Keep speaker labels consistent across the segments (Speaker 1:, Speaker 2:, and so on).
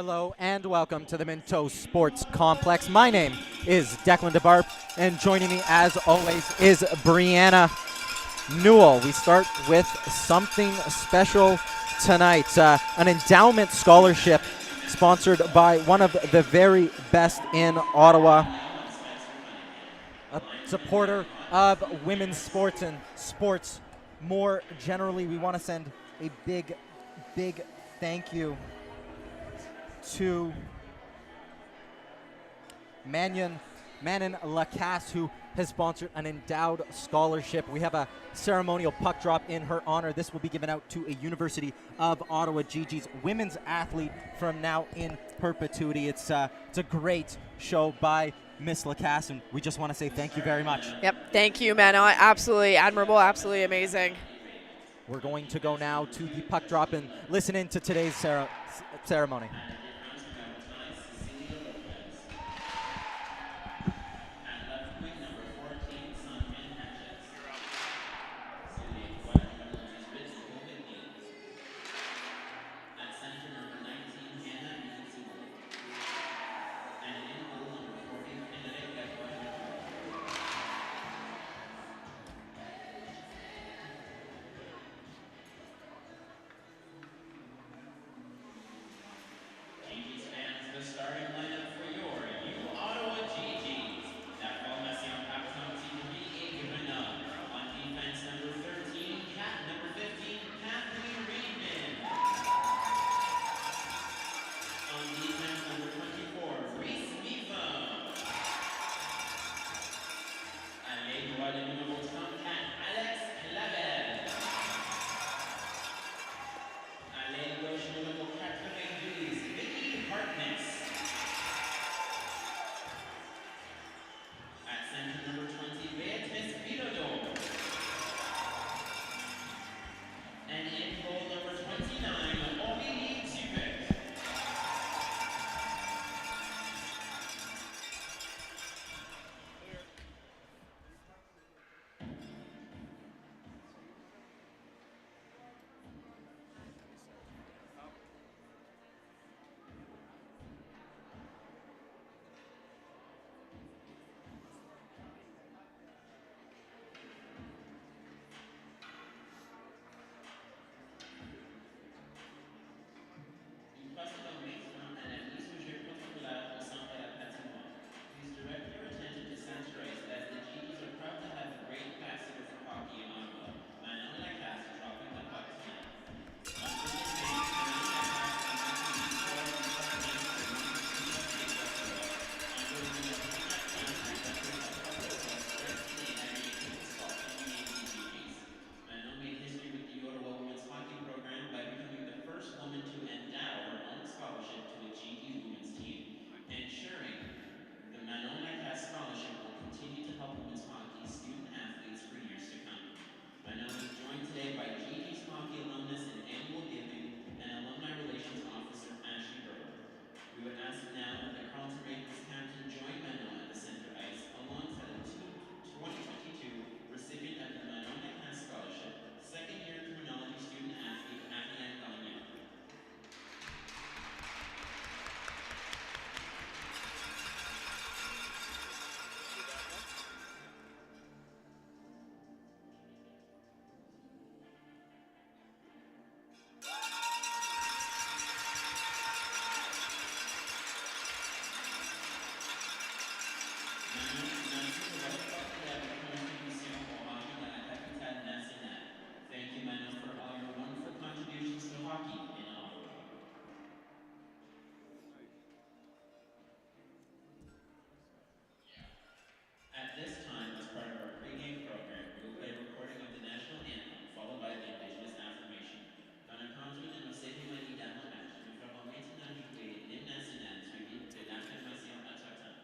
Speaker 1: Hello and welcome to the Minto Sports Complex. My name is Declan DeBarp, and joining me as always is Brianna Newell. We start with something special tonight, an endowment scholarship sponsored by one of the very best in Ottawa, a supporter of women's sports and sports more generally. We want to send a big thank you to Manon Lacasse, who has sponsored an endowed scholarship. We have a ceremonial puck drop in her honor. This will be given out to a University of Ottawa Gigi's women's athlete from now in perpetuity. It's a great show by Miss Lacasse, and we just want to say thank you very much.
Speaker 2: Yep, thank you, Mano. Absolutely admirable, absolutely amazing.
Speaker 1: We're going to go now to the puck drop and listen in to today's ceremony.
Speaker 3: Starting lineup for your Ottawa GGs. La formation partante et Grenade. On defense, number 13, number 15, Kathleen Reedman. On defense, number 24, Reese Mifo. À l'aile droite, le numéro 34, Alex Clavel. À l'aile gauche, numéro 92, Vicky Harkness. At center, number 20, Beatrice Vidodor. And in goal, number 29, Aurélie Dubek. Une passe de maintenant à la mise au jeu protocolaire au centre de la patinoire. Please direct your attention to center ice as the GGs are proud to have a great ambassador for hockey in Ottawa, Manon Lacasse, dropping the puck tonight. Under the stage, Manon Lacasse is making these scores in puck against the women's team of State Ottawa. Under the Manon Lacasse, representatives of Ottawa expressed today having a good spot in the GGs. Manon made history with the Ottawa women's hockey program by becoming the first woman to endow her own scholarship to a GG's women's team, ensuring the Manon Lacasse Scholarship will continue to help women's hockey student athletes for years to come. Manon is joined today by GG's hockey alumnus and annual giving and alumni relations officer Ashley Burrow. We would ask now that the Carleton Ravens captain join Manon at the center ice alongside the 2022 recipient of the Manon Lacasse Scholarship, second-year criminology student athlete Ariane Gagnon. Thank you, Manon, for all your wonderful contributions to hockey in Ottawa. At this time, as part of our pregame program, we will play a recording of the national anthem, followed by the Indigenous affirmation. Dans le cadre de nos cérémonies d'hommage, nous ferons maintenant jouer l'hymne national suivi de l'affirmation autochtone.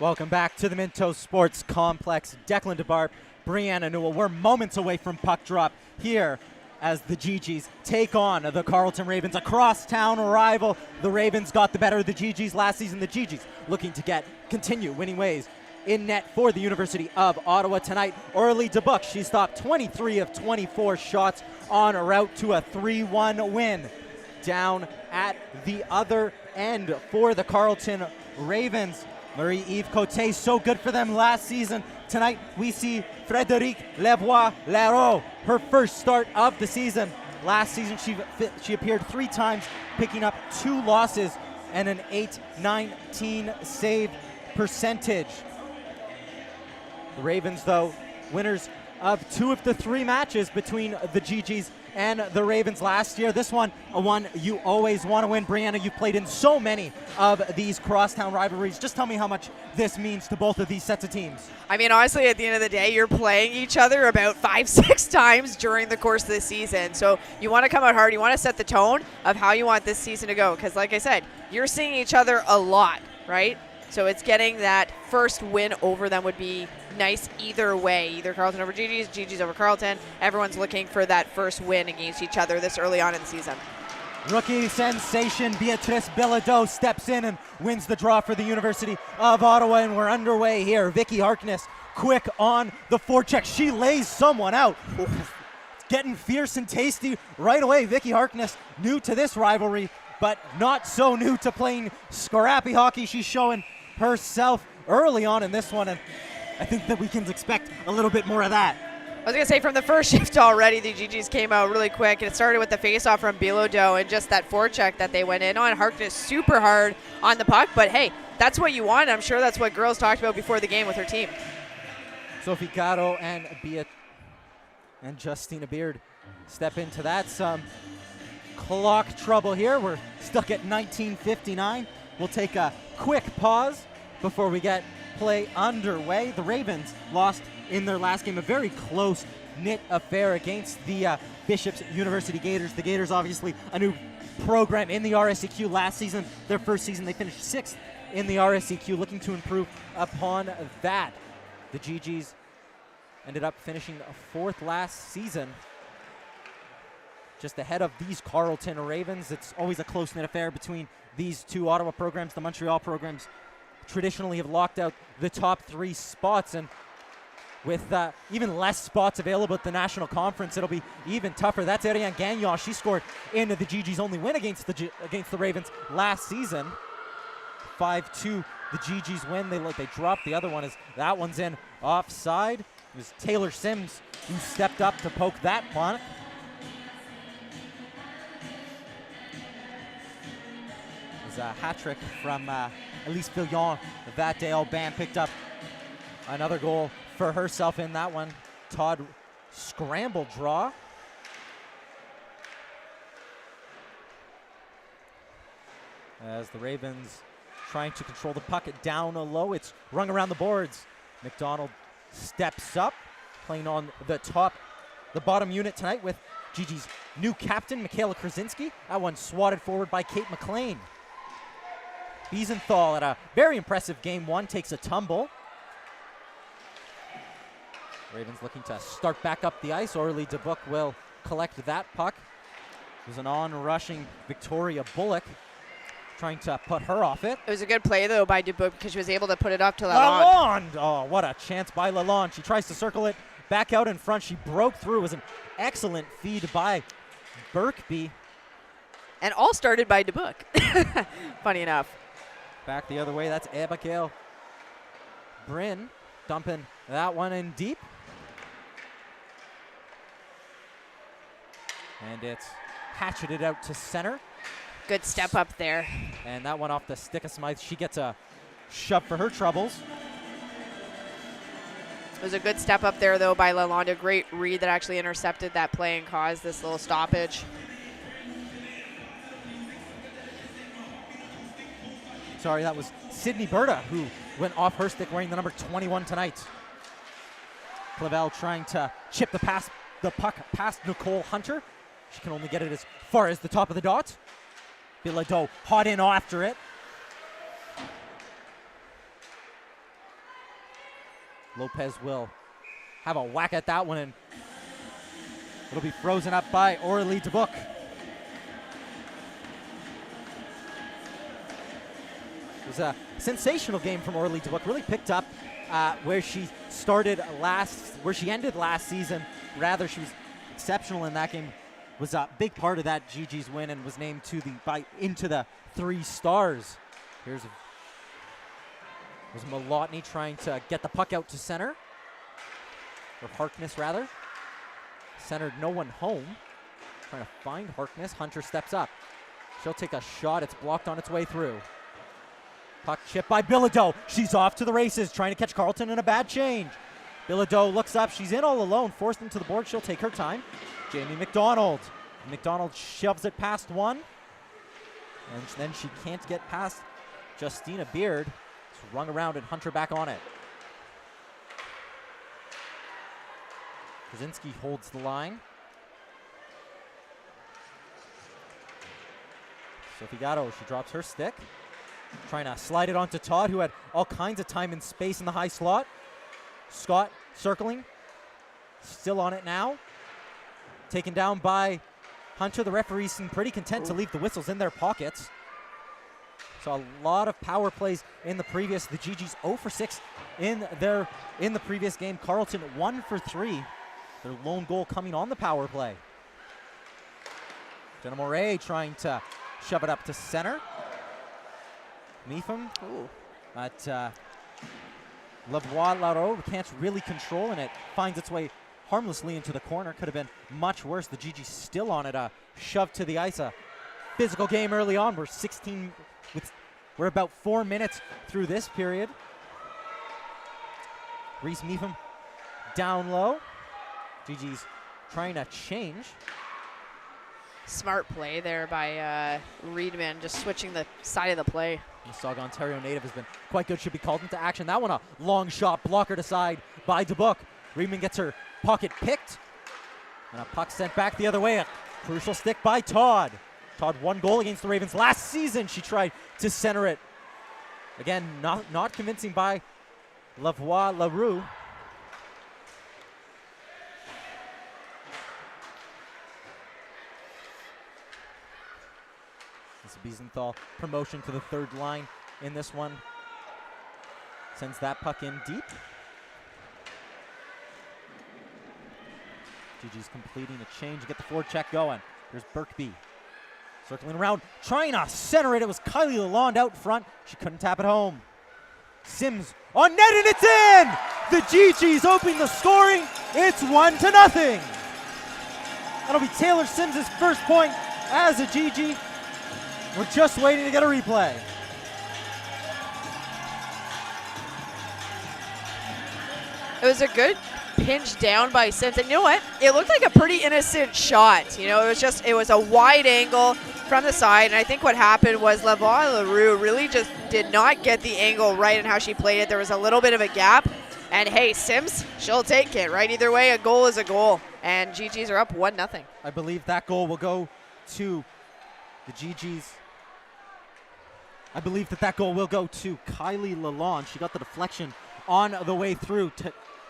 Speaker 1: Welcome back to the Minto Sports Complex. Declan DeBarp, Brianna Newell. We're moments away from puck drop here as the GGs take on the Carleton Ravens, a crosstown rival. The Ravens got the better of the GGs last season. The GGs looking to continue winning ways in net for the University of Ottawa tonight. Orly DeBuck, she stopped 23 of 24 shots on a route to a 3-1 win. Down at the other end for the Carleton Ravens, Marie-Eve Cote, so good for them last season. Tonight we see Frédérique Lebois-Laro, her first start of the season. Last season she appeared 3 times, picking up 2 losses and an .819 save percentage. The Ravens, though, winners of 2 of the 3 matches between the GGs and the Ravens last year. This one, a one you always want to win. Brianna, you've played in so many of these crosstown rivalries. Just tell me how much this means to both of these sets of teams.
Speaker 2: I mean, honestly, at the end of the day, you're playing each other about 5-6 times during the course of the season. So you want to come out hard. You want to set the tone of how you want this season to go. Because like I said, you're seeing each other a lot, right? So it's getting that first win over them would be nice either way. Either Carleton over GGs, GGs over Carleton. Everyone's looking for that first win against each other this early on in the season.
Speaker 1: Rookie sensation Beatrice Bilodeau steps in and wins the draw for the University of Ottawa, and we're underway here. Vicky Harkness quick on the forecheck. She lays someone out. Getting fierce and tasty right away. Vicky Harkness, new to this rivalry, but not so new to playing scrappy hockey. She's showing herself early on in this one, and I think that we can expect a little bit more of that.
Speaker 2: I was going to say, from the first shift already, the GGs came out really quick, and it started with the face-off from Bilodeau and just that forecheck that they went in on. Harkness super hard on the puck, but hey, that's what you want. I'm sure that's what girls talked about before the game with her team.
Speaker 1: Sophie Caro and Justina Beard step into that. Some clock trouble here. We're stuck at 19:59. We'll take a quick pause before we get play underway. The Ravens lost in their last game, a very close-knit affair against the Bishop's University Gators. The Gators, obviously, a new program in the RSEQ last season. Their first season, they finished 6th in the RSEQ, looking to improve upon that. The GGs ended up finishing 4th last season, just ahead of these Carleton Ravens. It's always a close-knit affair between these 2 Ottawa programs. The Montreal programs traditionally have locked out the top 3 spots, and with even less spots available at the National Conference, it'll be even tougher. That's Ariane Gagnon. She scored in the GG's only win against the Ravens last season. 5-2, the GG's win. They dropped the other one as that one's in offside. It was Taylor Sims who stepped up to poke that puck. It was a hat trick from Elise Fillon that day. Alban picked up another goal for herself in that one. Todd scramble draw. As the Ravens trying to control the puck down low. It's rung around the boards. McDonald steps up, playing on the bottom unit tonight with GG's new captain, Michaela Krasinski. That one swatted forward by Kate McLean. Biesenthal at a very impressive game 1 takes a tumble. Ravens looking to start back up the ice. Orly DeBuck will collect that puck. It was an on-rushing Victoria Bullock trying to put her off it.
Speaker 2: It was a good play, though, by DeBuck because she was able to put it up to Lalonde.
Speaker 1: Oh, what a chance by Lalonde. She tries to circle it back out in front. She broke through. It was an excellent feed by Birkby.
Speaker 2: And all started by DeBuck. Funny enough.
Speaker 1: Back the other way, that's Abigail Bryn dumping that one in deep. And it's hatcheted out to center.
Speaker 2: Good step up there.
Speaker 1: And that one off the stick of Smythe. She gets a shove for her troubles.
Speaker 2: It was a good step up there, though, by Lalonde. A great read that actually intercepted that play and caused this little stoppage.
Speaker 1: Sorry, that was Sydney Berta who went off her stick wearing the number 21 tonight. Clavel trying to chip the puck past Nicole Hunter. She can only get it as far as the top of the dot. Bilodeau hot in after it. Lopez will have a whack at that one, and it'll be frozen up by Aurélie Dubuc. It was a sensational game from Aurélie Dubuc. Really picked up where she ended last season. Rather, she was exceptional in that game. Was a big part of that Gigi's win and was named into the 3 stars. Was Malotny trying to get the puck out to center, or Harkness rather. Centered, no one home. Trying to find Harkness. Hunter steps up. She'll take a shot. It's blocked on its way through. Puck chipped by Bilodeau. She's off to the races, trying to catch Carleton in a bad change. Bilodeau looks up. She's in all alone, forced into the board. She'll take her time. Jamie McDonald. McDonald shoves it past one. And then she can't get past Justina Beard. It's rung around and Hunter back on it. Krasinski holds the line. Sophie Gatto, she drops her stick. Trying to slide it onto Todd, who had all kinds of time and space in the high slot. Scott circling. Still on it now. Taken down by Hunter. The referees seem pretty content to leave the whistles in their pockets. So a lot of power plays in the previous. The GG's 0 for 6 in the previous game. Carleton 1 for 3. Their lone goal coming on the power play. Jenna Moray trying to shove it up to center. Mepham. But Lavoie-Larreau can't really control, and it finds its way harmlessly into the corner. Could have been much worse. The GG's still on it. A shove to the ice. A physical game early on. We're about 4 minutes through this period. Reese Mepham down low. GG's trying to change.
Speaker 2: Smart play there by Reedman, just switching the side of the play.
Speaker 1: Mississauga, Ontario native, has been quite good. Should be called into action. That one a long shot, blocker to side by Dubuc. Reedman gets her pocket picked. And a puck sent back the other way. A crucial stick by Todd. Todd, 1 goal against the Ravens last season. She tried to center it. Again, not convincing by Lavoie-Larreau. Biesenthal promotion to the 3rd line in this one. Sends that puck in deep. GG's completing a change to get the forward check going. There's Birkby circling around, trying to center it. It was Kylie Lalonde out front. She couldn't tap it home. Sims on net, and it's in! The GG's opening the scoring. It's 1-0. That'll be Taylor Sims' first point as a GG. We're just waiting to get a replay.
Speaker 2: It was a good pinch down by Sims. And you know what? It looked like a pretty innocent shot. You know, it was a wide angle from the side. And I think what happened was Lavoie-Larreau really just did not get the angle right in how she played it. There was a little bit of a gap. And hey, Sims, she'll take it, right? Either way, a goal is a goal. And GG's are up 1-0.
Speaker 1: I believe that goal will go to the GG's. I believe that goal will go to Kylie Lalonde. She got the deflection on the way through.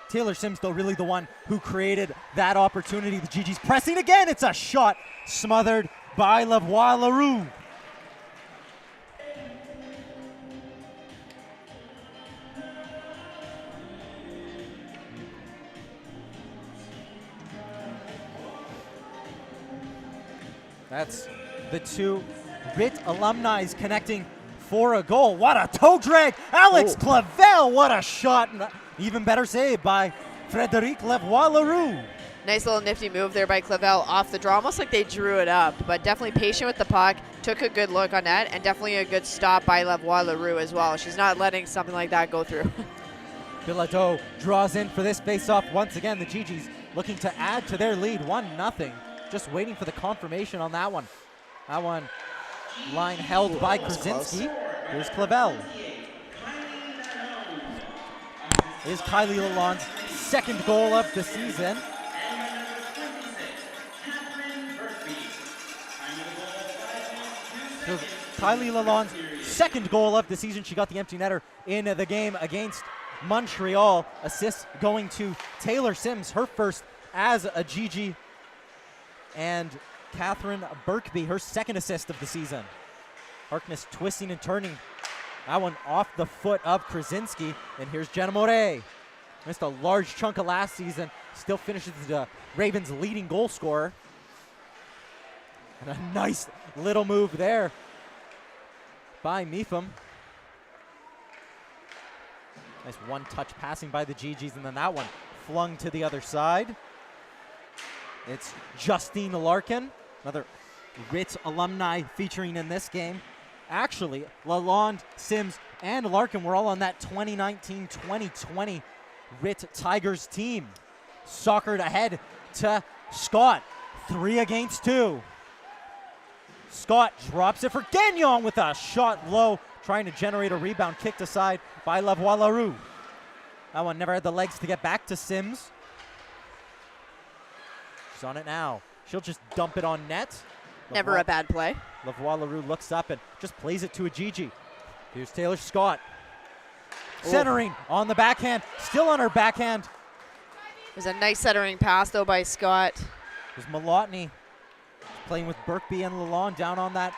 Speaker 1: Taylor Sims, though, really the one who created that opportunity. The GG's pressing again. It's a shot smothered by Lavoie-Larreau. That's the 2 RIT alumni connecting for a goal. What a toe drag. Alex Clavel, what a shot. Even better save by Frédéric Lavoie-Larreau.
Speaker 2: Nice little nifty move there by Clavel off the draw, almost like they drew it up, but definitely patient with the puck, took a good look on that, and definitely a good stop by Lavoie-Larreau as well. She's not letting something like that go through.
Speaker 1: Bilodeau draws in for this face-off once again. The GG's looking to add to their lead, 1-0. Just waiting for the confirmation on that one. That one, line held by Krasinski. Here's Clavel. Is Kylie Lalonde's 2nd goal of the season. So Kylie Lalonde's 2nd goal of the season. She got the empty netter in the game against Montreal. Assists going to Taylor Sims, her first as a GG. And Catherine Birkby, her second assist of the season. Harkness twisting and turning. That one off the foot of Krasinski. And here's Jenna Moret. Missed a large chunk of last season. Still finishes the Ravens' leading goal scorer. And a nice little move there by Mepham. Nice one-touch passing by the GGs, and then that one flung to the other side. It's Justine Larkin, another RIT alumni featuring in this game. Actually, Lalonde, Sims, and Larkin were all on that 2019-2020 RIT Tigers team. Soccered ahead to Scott, 3 against 2. Scott drops it for Gagnon with a shot low, trying to generate a rebound, kicked aside by Lavoie Larue. That one never had the legs to get back to Sims. She's on it now. She'll just dump it on net.
Speaker 2: Never a bad play.
Speaker 1: Lavoie Larue looks up and just plays it to a Gigi. Here's Taylor Scott. Centering on the backhand, still on her backhand.
Speaker 2: It was a nice centering pass, though, by Scott.
Speaker 1: There's Malotny playing with Birkby and Lalonde down on that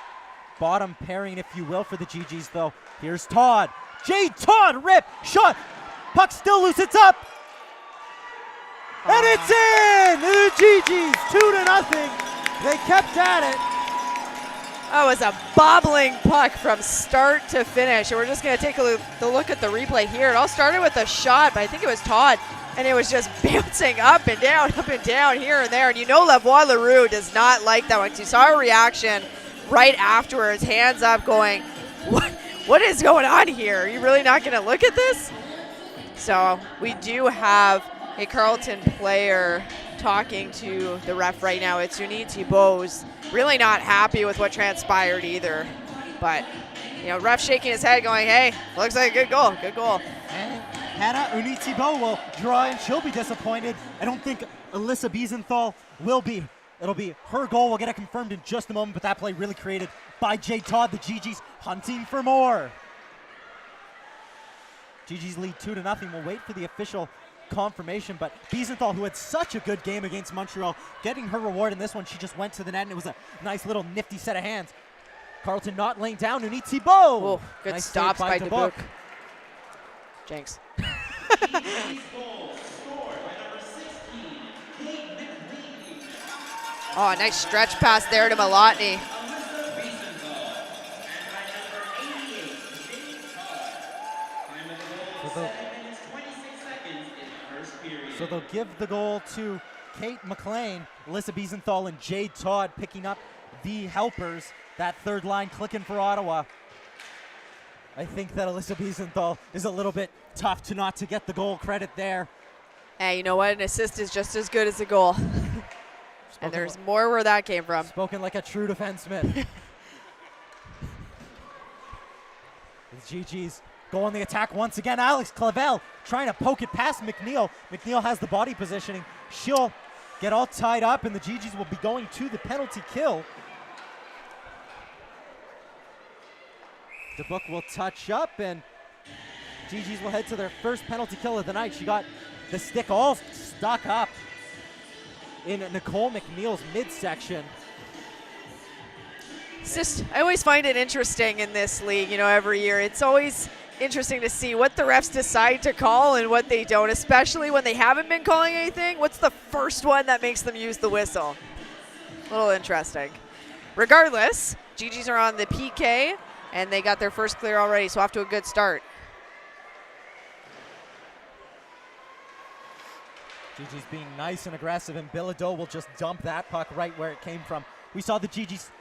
Speaker 1: bottom pairing, if you will, for the GGs, though. Here's Todd. Jade Todd, rip, shot. Puck still loose, it's up. And it's in! The GGs, 2-0. They kept at it.
Speaker 2: That was a bobbling puck from start to finish. And we're just going to take a look at the replay here. It all started with a shot, but I think it was Todd. And it was just bouncing up and down here and there. And you know Lavoie Larue does not like that one. You saw her reaction right afterwards, hands up going, what is going on here? Are you really not going to look at this? So we do have a Carleton player talking to the ref right now. It's Uni Thibault's really not happy with what transpired either. But, you know, ref shaking his head going, hey, looks like a good goal, good goal.
Speaker 1: And Hannah Uni Thibault will draw and she'll be disappointed. I don't think Alyssa Biesenthal will be. It'll be her goal. We'll get it confirmed in just a moment, but that play really created by Jade Todd. The GGs hunting for more. GGs lead 2-0. We'll wait for the official confirmation, but Biesenthal, who had such a good game against Montreal, getting her reward in this one. She just went to the net, and it was a nice little nifty set of hands. Carleton not laying down. Uni Thibault.
Speaker 2: Oh, good
Speaker 1: nice
Speaker 2: stops by Dubuc. Jinx. Oh, nice stretch pass there to Malotny.
Speaker 1: So they'll give the goal to Kate McLean, Alyssa Biesenthal, and Jade Todd picking up the helpers. That third line clicking for Ottawa. I think that Alyssa Biesenthal is a little bit tough to not to get the goal credit there.
Speaker 2: Hey, you know what? An assist is just as good as a goal. And there's more where that came from.
Speaker 1: Spoken like a true defenseman. The GGs go on the attack once again. Alex Clavel trying to poke it past McNeil. McNeil has the body positioning. She'll get all tied up, and the GGs will be going to the penalty kill. Dubuc will touch up, and GGs will head to their first penalty kill of the night. She got the stick all stuck up in Nicole McNeil's midsection.
Speaker 2: It's just, I always find it interesting in this league, you know, every year. It's always interesting to see what the refs decide to call and what they don't, especially when they haven't been calling anything. What's the first one that makes them use the whistle? A little interesting. Regardless, GGs are on the PK, and they got their first clear already, so off to a good start.
Speaker 1: GG's being nice and aggressive, and Bilodeau will just dump that puck right where it came from. We saw the GGs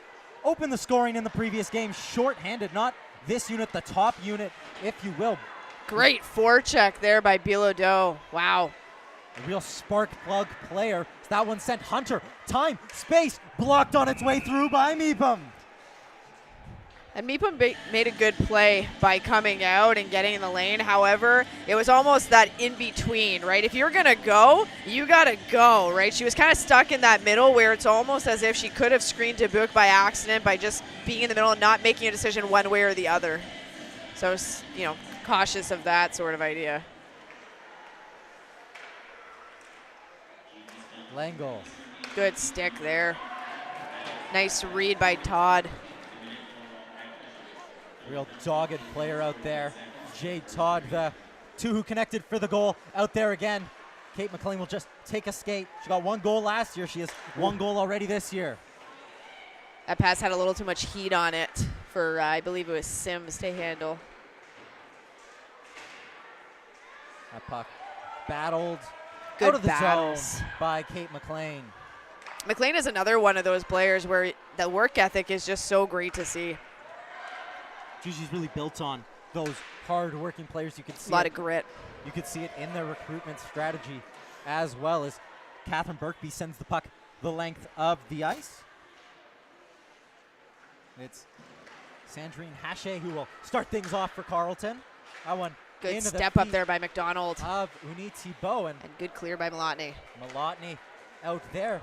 Speaker 1: open the scoring in the previous game, short-handed, not this unit, the top unit, if you will.
Speaker 2: Great forecheck there by Bilodeau. Wow.
Speaker 1: A real spark plug player. That one sent Hunter. Time, space, blocked on its way through by Meepham.
Speaker 2: And Meepham made a good play by coming out and getting in the lane. However, it was almost that in-between, right? If you're going to go, you got to go, right? She was kind of stuck in that middle where it's almost as if she could have screened Dubuc by accident by just being in the middle and not making a decision one way or the other. So, you know, cautious of that sort of idea.
Speaker 1: Langle.
Speaker 2: Good stick there. Nice read by Todd.
Speaker 1: Real dogged player out there. Jade Todd, the two who connected for the goal, out there again. Kate McLean will just take a skate. She got 1 goal last year. She has 1 goal already this year.
Speaker 2: That pass had a little too much heat on it for, I believe it was Sims to handle.
Speaker 1: That puck battled
Speaker 2: Good
Speaker 1: out of the
Speaker 2: battles.
Speaker 1: zone by Kate McLean.
Speaker 2: McLean is another one of those players where the work ethic is just so great to see.
Speaker 1: Gigi's really built on those hard-working players. You can see
Speaker 2: A lot of grit.
Speaker 1: You could see it in their recruitment strategy, as well as Catherine Birkby sends the puck the length of the ice. It's Sandrine Hache who will start things off for Carleton. That one
Speaker 2: Good
Speaker 1: into
Speaker 2: step
Speaker 1: the
Speaker 2: up
Speaker 1: feet
Speaker 2: there by McDonald.
Speaker 1: of Uniti Bowen.
Speaker 2: And good clear by Malotny.
Speaker 1: Malotny out there.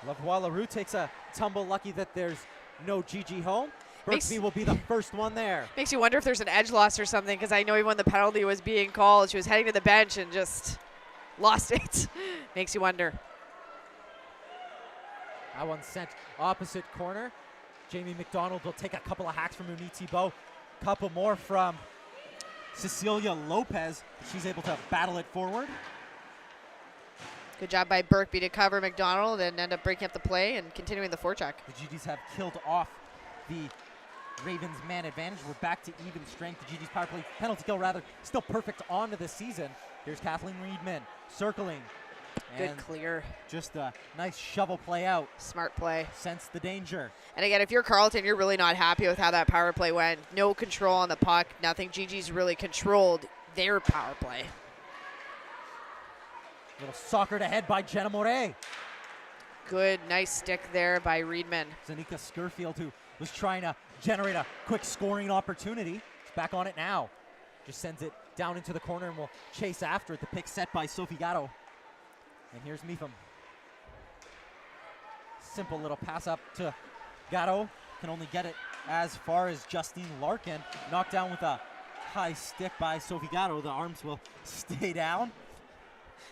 Speaker 1: Lavoie Leroux takes a tumble, lucky that there's no Gigi home. Birkby will be the first one there.
Speaker 2: Makes you wonder if there's an edge loss or something, because I know even when the penalty was being called, she was heading to the bench and just lost it. Makes you wonder.
Speaker 1: That one sent opposite corner. Jamie McDonald will take a couple of hacks from Uniti Bo. Couple more from Cecilia Lopez. She's able to battle it forward.
Speaker 2: Good job by Birkby to cover McDonald and end up breaking up the play and continuing the forecheck.
Speaker 1: The GGs have killed off the Ravens man advantage. We're back to even strength. The GG's power play, penalty kill rather, still perfect on to the season. Here's Kathleen Reedman circling.
Speaker 2: Good
Speaker 1: And
Speaker 2: clear.
Speaker 1: just a nice shovel play out.
Speaker 2: Smart play.
Speaker 1: Sense the danger.
Speaker 2: And again, if you're Carleton, you're really not happy with how that power play went. No control on the puck, nothing. GG's really controlled their power play.
Speaker 1: Little soccer to head by Jenna Moret.
Speaker 2: Good, nice stick there by Reedman.
Speaker 1: Zanika Skirfield, who was trying to generate a quick scoring opportunity. She's back on it now. Just sends it down into the corner and will chase after it. The pick set by Sophie Gatto. And here's Mepham. Simple little pass up to Gatto. Can only get it as far as Justine Larkin. Knocked down with a high stick by Sophie Gatto. The arms will stay down.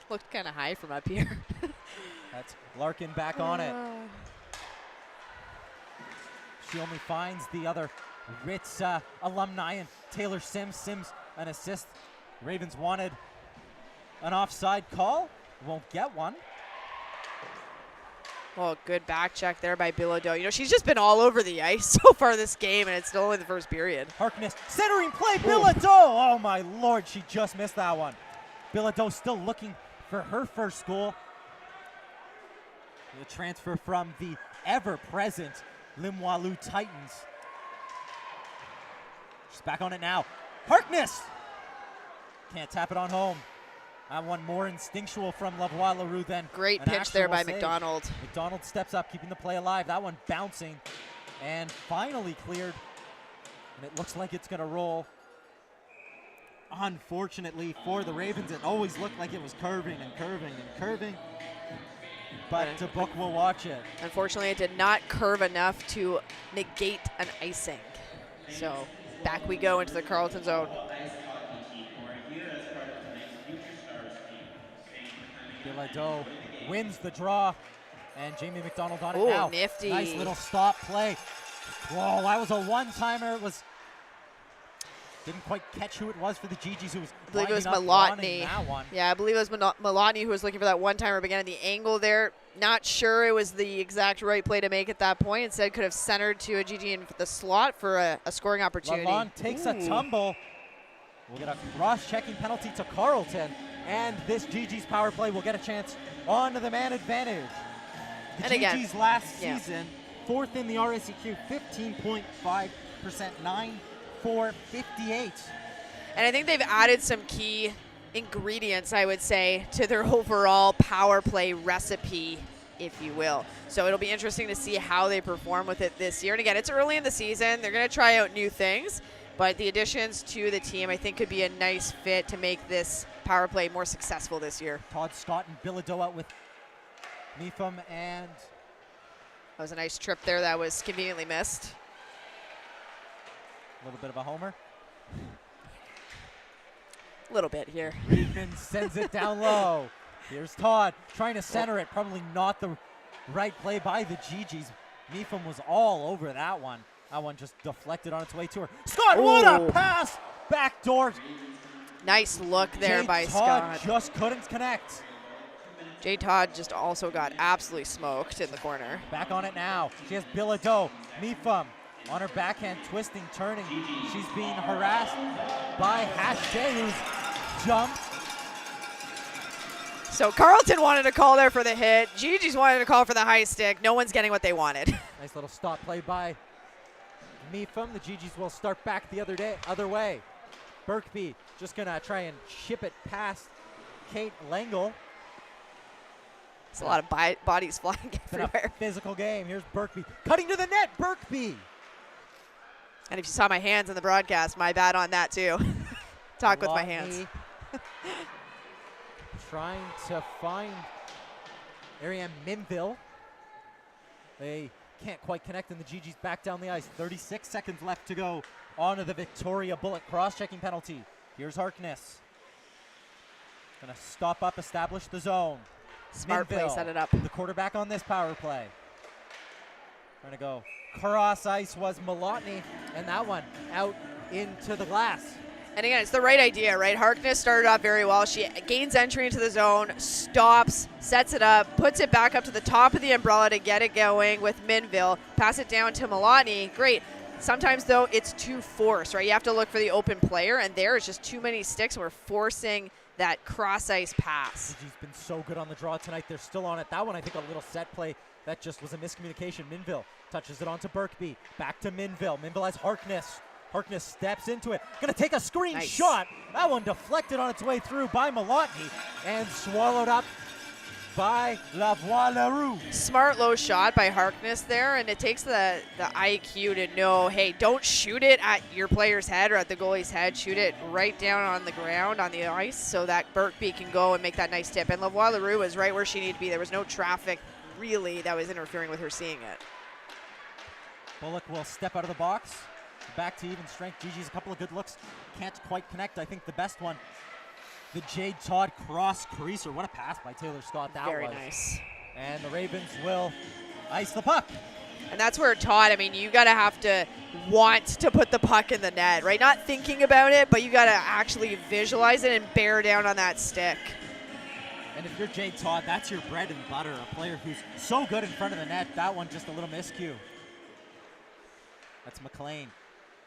Speaker 2: Looked kind of high from up here.
Speaker 1: That's Larkin back on it. She only finds the other Ritz alumni and Taylor Sims. Sims an assist. Ravens wanted an offside call. Won't get one.
Speaker 2: Oh, good back check there by Bilodeau. You know, she's just been all over the ice so far this game, and it's still only the first period.
Speaker 1: Harkness centering play. Bilodeau. Oh my lord, she just missed that one. Bilodeau still looking for her first goal. The transfer from the ever-present Limoilou Titans. She's back on it now. Harkness! Can't tap it on home. That one more instinctual from Lavoie Leroux than
Speaker 2: Great
Speaker 1: an
Speaker 2: pitch there
Speaker 1: actual
Speaker 2: by
Speaker 1: save.
Speaker 2: McDonald.
Speaker 1: McDonald steps up, keeping the play alive. That one bouncing and finally cleared. And it looks like it's going to roll. Unfortunately for the Ravens, it always looked like it was curving and curving and curving. But DeBook will watch it.
Speaker 2: Unfortunately, it did not curve enough to negate an icing. So back we go into the Carleton zone.
Speaker 1: Bilodeau wins the draw, and Jamie McDonald on it
Speaker 2: Ooh,
Speaker 1: now.
Speaker 2: nifty.
Speaker 1: Nice little stop play. Whoa, that was a one-timer. It was didn't quite catch who it was for the GGs, who was
Speaker 2: I believe it was
Speaker 1: lining up, running
Speaker 2: Malotny.
Speaker 1: that one.
Speaker 2: Yeah, I believe it was Malotny who was looking for that one-timer, but again, the angle there, not sure it was the exact right play to make at that point. Instead, could have centered to a GG in the slot for a scoring opportunity.
Speaker 1: Lalonde takes a tumble. We'll get a cross-checking penalty to Carleton, and this GG's power play will get a chance on the man advantage. The
Speaker 2: And again,
Speaker 1: GG's last
Speaker 2: yeah.
Speaker 1: season, fourth in the RSEQ, 15.5%, 9-4-58.
Speaker 2: And I think they've added some key ingredients, I would say, to their overall power play recipe, if you will. So it'll be interesting to see how they perform with it this year. And again, it's early in the season. They're going to try out new things, but the additions to the team, I think, could be a nice fit to make this power play more successful this year.
Speaker 1: Todd Scott and Bilodeau out with Mepham, and
Speaker 2: That was a nice trip there that was conveniently missed.
Speaker 1: a little bit of a homer.
Speaker 2: A little bit here.
Speaker 1: Reedman sends it down low. Here's Todd trying to center it. Probably not the right play by the GGs. Mepham was all over that one. That one just deflected on its way to her. Scott, what a pass! Backdoor.
Speaker 2: Nice look there by
Speaker 1: Todd
Speaker 2: Scott.
Speaker 1: just couldn't connect.
Speaker 2: Jay Todd just also got absolutely smoked in the corner.
Speaker 1: Back on it now. She has Bilodeau. Mepham on her backhand, twisting, turning. She's being harassed by Hache, who's jumped.
Speaker 2: So Carleton wanted to call there for the hit. Gigi's wanted to call for the high stick. No one's getting what they wanted.
Speaker 1: Nice little stop play by Mepham. The GGs will start back the other way. Birkby just gonna try and chip it past Kate Lengel.
Speaker 2: It's a lot of bodies flying
Speaker 1: It's been a
Speaker 2: everywhere.
Speaker 1: physical game. Here's Birkby cutting to the net. Birkby.
Speaker 2: And if you saw my hands in the broadcast, my bad on that too. Talk with my hands.
Speaker 1: Trying to find Ariane Minville. They can't quite connect, and the GG's back down the ice. 36 seconds left to go onto the Victoria Bullet cross-checking penalty. Here's Harkness. Gonna stop up, establish the zone.
Speaker 2: Smart play,
Speaker 1: Minville,
Speaker 2: set it up.
Speaker 1: the quarterback on this power play. Trying to go cross ice was Malotny, and that one out into the glass.
Speaker 2: And again, it's the right idea, right? Harkness started off very well. She gains entry into the zone, stops, sets it up, puts it back up to the top of the umbrella to get it going with Minville. Pass it down to Malotny. Great. Sometimes, though, it's too forced, right? You have to look for the open player, and there is just too many sticks, and we're forcing that cross-ice pass.
Speaker 1: Gigi's been so good on the draw tonight. They're still on it. That one, I think, a little set play. That just was a miscommunication. Minville touches it onto Birkby. Back to Minville. Minville has Harkness. Harkness steps into it. Gonna take a screen shot. That one deflected on its way through by Malotny and swallowed up by Lavoie-Leroux.
Speaker 2: Smart low shot by Harkness there, and it takes the IQ to know, hey, don't shoot it at your player's head or at the goalie's head. Shoot it right down on the ground on the ice so that Birkby can go and make that nice tip. And Lavoie-Leroux was right where she needed to be. There was no traffic really that was interfering with her seeing it.
Speaker 1: Bullock will step out of the box. Back to even strength. Gigi's a couple of good looks. Can't quite connect. I think the best one, the Jade Todd cross creaser. What a pass by Taylor Scott that
Speaker 2: Very
Speaker 1: was.
Speaker 2: nice.
Speaker 1: And the Ravens will ice the puck.
Speaker 2: And that's where Todd, I mean, you got to have to want to put the puck in the net, right? Not thinking about it, but you got to actually visualize it and bear down on that stick.
Speaker 1: And if you're Jade Todd, that's your bread and butter. A player who's so good in front of the net. That one just a little miscue. That's McLean.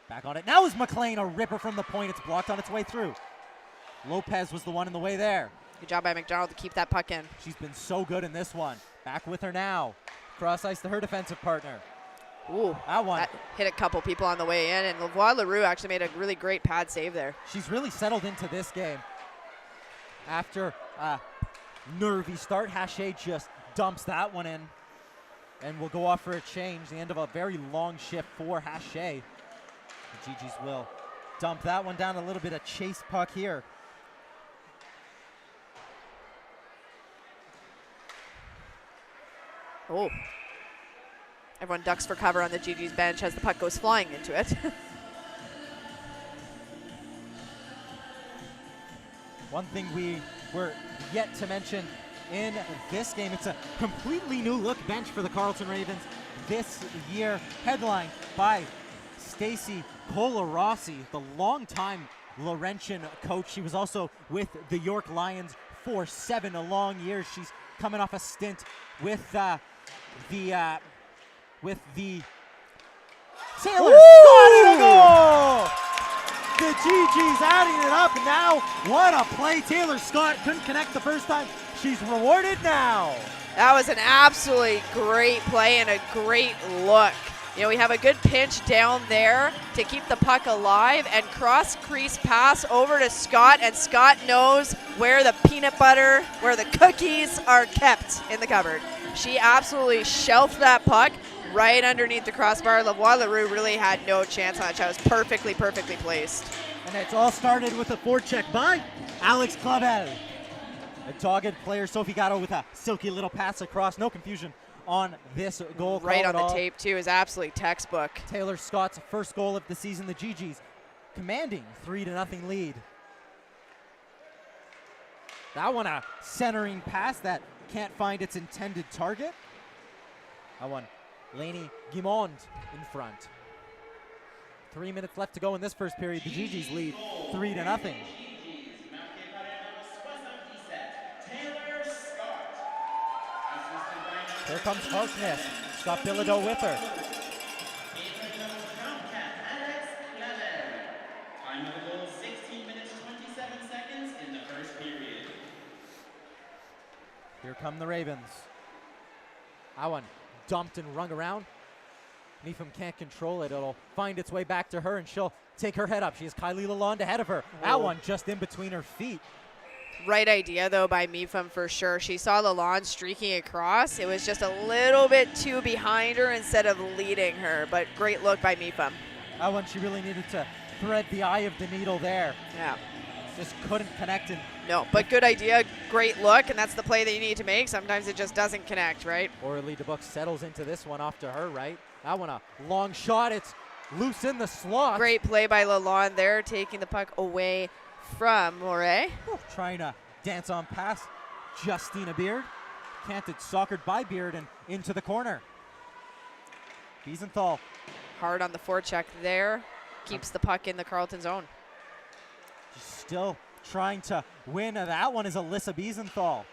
Speaker 1: Back on it. Now is McLean, a ripper from the point. It's blocked on its way through. Lopez was the one in the way there.
Speaker 2: Good job by McDonald to keep that puck in.
Speaker 1: She's been so good in this one. Back with her now. Cross ice to her defensive partner.
Speaker 2: Ooh,
Speaker 1: that one.
Speaker 2: That hit a couple people on the way in, and Lavoie-Leroux actually made a really great pad save there.
Speaker 1: She's really settled into this game. After a nervy start, Hache just dumps that one in and will go off for a change. The end of a very long shift for Hache. The GGs will dump that one down. A little bit of chase puck here.
Speaker 2: Oh. Everyone ducks for cover on the GG's bench as the puck goes flying into it.
Speaker 1: One thing we were yet to mention in this game, it's a completely new look bench for the Carleton Ravens this year, headlined by Stacey Colarossi, the longtime Laurentian coach. She was also with the York Lions for 7 long years. She's coming off a stint with the Taylor Scott in a goal! The GG's adding it up now. What a play. Taylor Scott couldn't connect the first time. She's rewarded now.
Speaker 2: That was an absolutely great play and a great look. You know, we have a good pinch down there to keep the puck alive, and cross crease pass over to Scott, and Scott knows where the peanut butter, where the cookies are kept in the cupboard. She absolutely shelved that puck right underneath the crossbar. Lavoie-Leroux really had no chance on it. That was perfectly placed.
Speaker 1: And it's all started with a forecheck by Alex Clavel. A dogged player, Sophie Gatto, with a silky little pass across. No confusion on this goal.
Speaker 2: Right on the tape, too, is absolutely textbook.
Speaker 1: Taylor Scott's first goal of the season. The GG's commanding 3-0 lead. That one a centering pass that can't find its intended target. That one, Lainey Guimond in front. 3 minutes left to go in this first period. The GGs lead 3-0. Here comes Harkness. Scott Bilodeau with her.
Speaker 3: Time of the goal, 16 minutes, 27 seconds in the first period.
Speaker 1: Here come the Ravens. That one dumped and rung around. Neefam can't control it. It'll find its way back to her, and she'll take her head up. She has Kylie Lalonde ahead of her. That one just in between her feet.
Speaker 2: Right idea, though, by Meefam for sure. She saw Lalonde streaking across. It was just a little bit too behind her instead of leading her, but great look by Meefam.
Speaker 1: That one, she really needed to thread the eye of the needle there.
Speaker 2: Yeah.
Speaker 1: Just couldn't connect. And
Speaker 2: no, but good idea, great look, and that's the play that you need to make. Sometimes it just doesn't connect, right?
Speaker 1: Aurelie Dubuc settles into this one off to her right. That one a long shot. It's loose in the slot.
Speaker 2: Great play by Lalonde there, taking the puck away from Moray.
Speaker 1: Trying to dance on past Justina Beard. Canted, soccered by Beard and into the corner. Biesenthal.
Speaker 2: Hard on the forecheck there. Keeps the puck in the Carleton zone.
Speaker 1: Still trying to win. That one is Alyssa Biesenthal.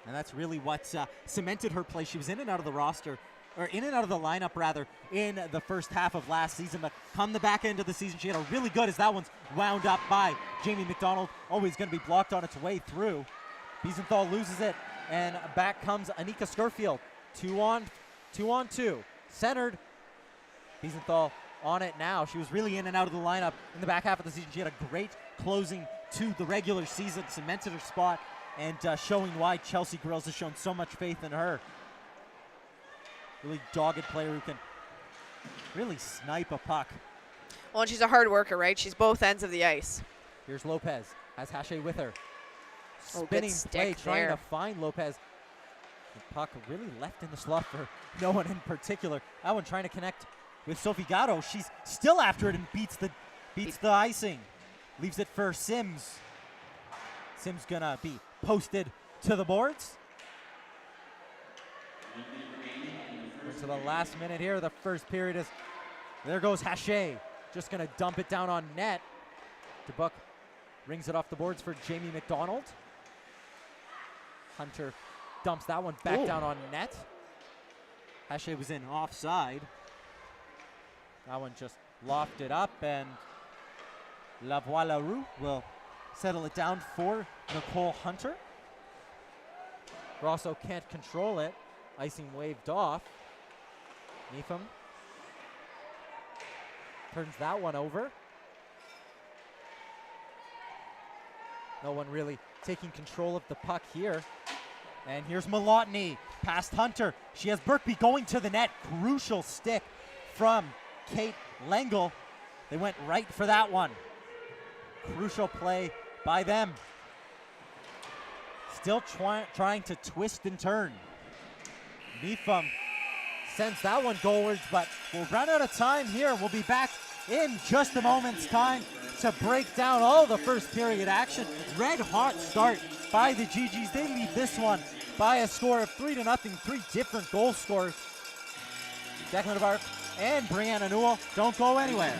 Speaker 1: And that's really what cemented her play. She was in and out of the roster, or in and out of the lineup rather, in the first half of last season. But come the back end of the season, she had a really good, as that one's wound up by Jamie McDonald. Always going to be blocked on its way through. Biesenthal loses it, and back comes Anika Skurfield. 2-on-2. Centered. Biesenthal on it now. She was really in and out of the lineup in the back half of the season. She had a great closing to the regular season, cemented her spot, and showing why Chelsea Girls has shown so much faith in her. Really dogged player who can really snipe a puck.
Speaker 2: Well, and she's a hard worker, right? She's both ends of the ice.
Speaker 1: Here's Lopez, has Hache with her.
Speaker 2: Good
Speaker 1: Spinning play,
Speaker 2: stick
Speaker 1: trying
Speaker 2: there.
Speaker 1: to find Lopez. The puck really left in the slot for no one in particular. That one trying to connect with Sophie Gatto. She's still after it and beats the icing. Leaves it for Sims. Sims gonna be posted to the boards. To the last minute here, the first period is, there goes Hache. Just gonna dump it down on net. Dubuc rings it off the boards for Jamie McDonald. Hunter dumps that one back down on net. Hache was in offside. That one just lofted up, and Lavoie Leroux will settle it down for Nicole Hunter. Grosso can't control it. Icing waved off. Neefam turns that one over. No one really taking control of the puck here. And here's Malotny past Hunter. She has Burkby going to the net. Crucial stick from Kate Lengel. They went right for that one. Crucial play by them. Still trying to twist and turn. Neefam sends that one goalwards, but we'll run out of time here. We'll be back in just a moment's time to break down all the first period action. Red hot start by the GGs. They lead this one by a score of 3-0. 3 different goal scores. Declan DeBarp and Brianna Newell don't go anywhere.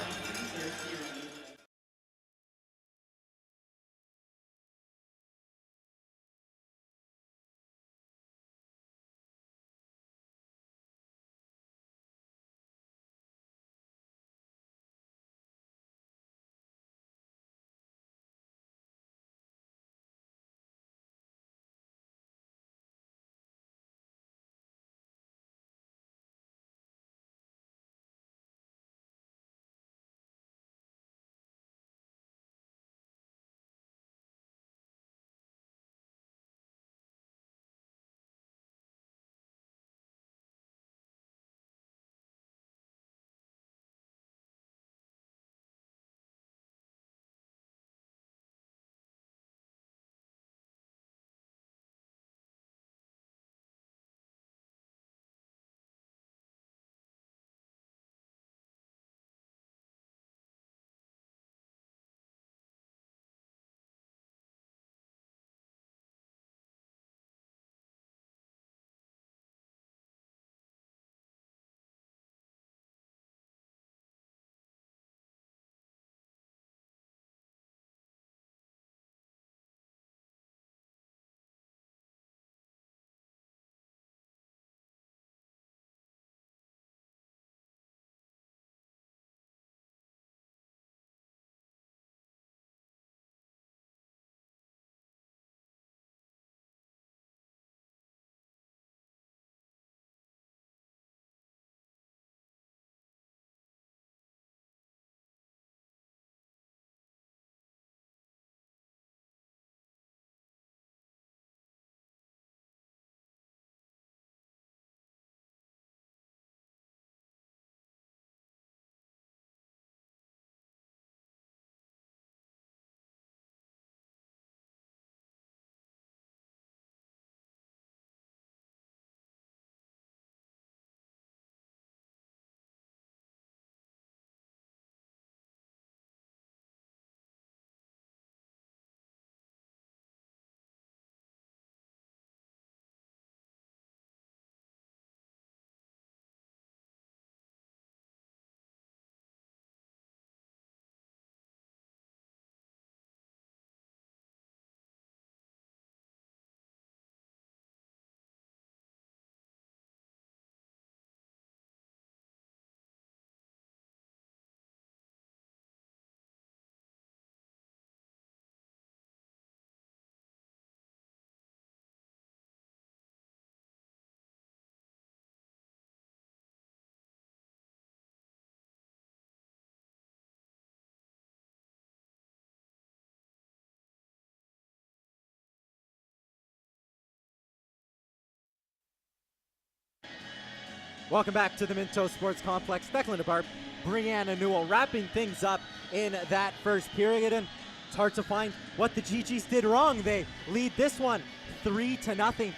Speaker 1: Welcome back to the Minto Sports Complex. Declan DeBarp, Brianna Newell wrapping things up in that first period, and it's hard to find what the GGs did wrong. They lead this one 3-0.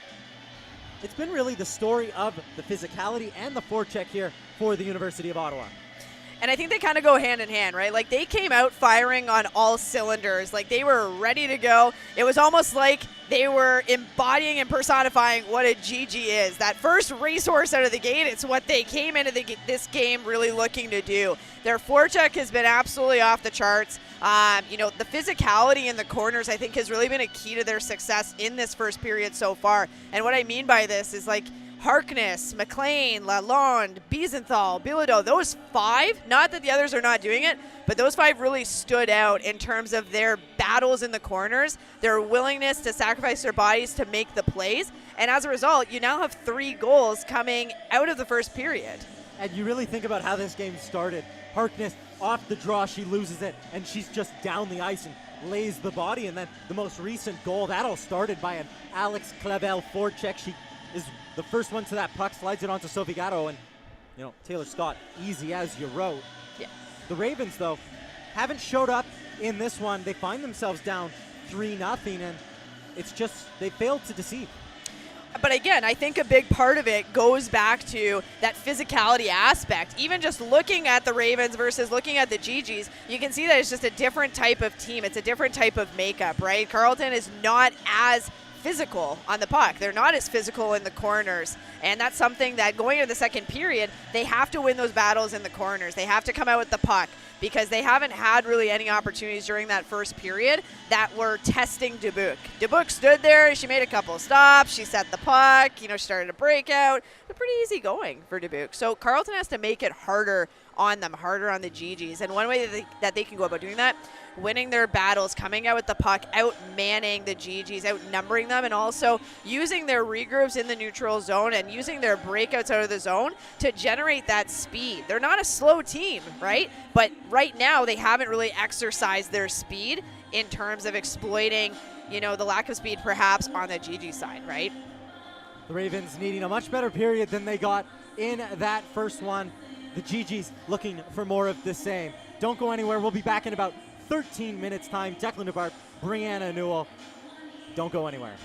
Speaker 1: It's been really the story of the physicality and the forecheck here for the University of Ottawa.
Speaker 2: And I think they kind of go hand in hand, right? Like, they came out firing on all cylinders. Like, they were ready to go. It was almost like they were embodying and personifying what a GG is. That first racehorse out of the gate, it's what they came into this game really looking to do. Their forecheck has been absolutely off the charts. The physicality in the corners, I think, has really been a key to their success in this first period so far. And what I mean by this is, like, Harkness, McLean, Lalonde, Biesenthal, Bilodeau, those five, not that the others are not doing it, but those five really stood out in terms of their battles in the corners, their willingness to sacrifice their bodies to make the plays, and as a result, you now have 3 goals coming out of the first period.
Speaker 1: And you really think about how this game started. Harkness, off the draw, she loses it, and she's just down the ice and lays the body, and then the most recent goal, that all started by an Alex Clavel forecheck. She is the first one to that puck, slides it onto Sophie Gatto, and Taylor Scott, easy as you wrote.
Speaker 2: Yeah.
Speaker 1: The Ravens, though, haven't showed up in this one. They find themselves down 3-0, and it's just they failed to deceive.
Speaker 2: But again, I think a big part of it goes back to that physicality aspect. Even just looking at the Ravens versus looking at the GGs, you can see that it's just a different type of team. It's a different type of makeup, right? Carleton is not as physical on the puck. They're not as physical in the corners, and that's something that going into the second period, they have to win those battles in the corners. They have to come out with the puck because they haven't had really any opportunities during that first period that were testing Dubuque. Dubuque stood there, she made a couple of stops, she set the puck, she started a breakout. It's pretty easy going for Dubuque. So Carleton has to make it harder on them, harder on the GGs, and one way that they can go about doing that, winning their battles, coming out with the puck, out-manning the GGs, outnumbering them, and also using their regroups in the neutral zone and using their breakouts out of the zone to generate that speed. They're not a slow team, right? But right now they haven't really exercised their speed in terms of exploiting, the lack of speed perhaps on the GG side, right?
Speaker 1: The Ravens needing a much better period than they got in that first one. The GGs looking for more of the same. Don't go anywhere. We'll be back in about 13 minutes time. Declan DeBarp, Brianna Newell. Don't go anywhere.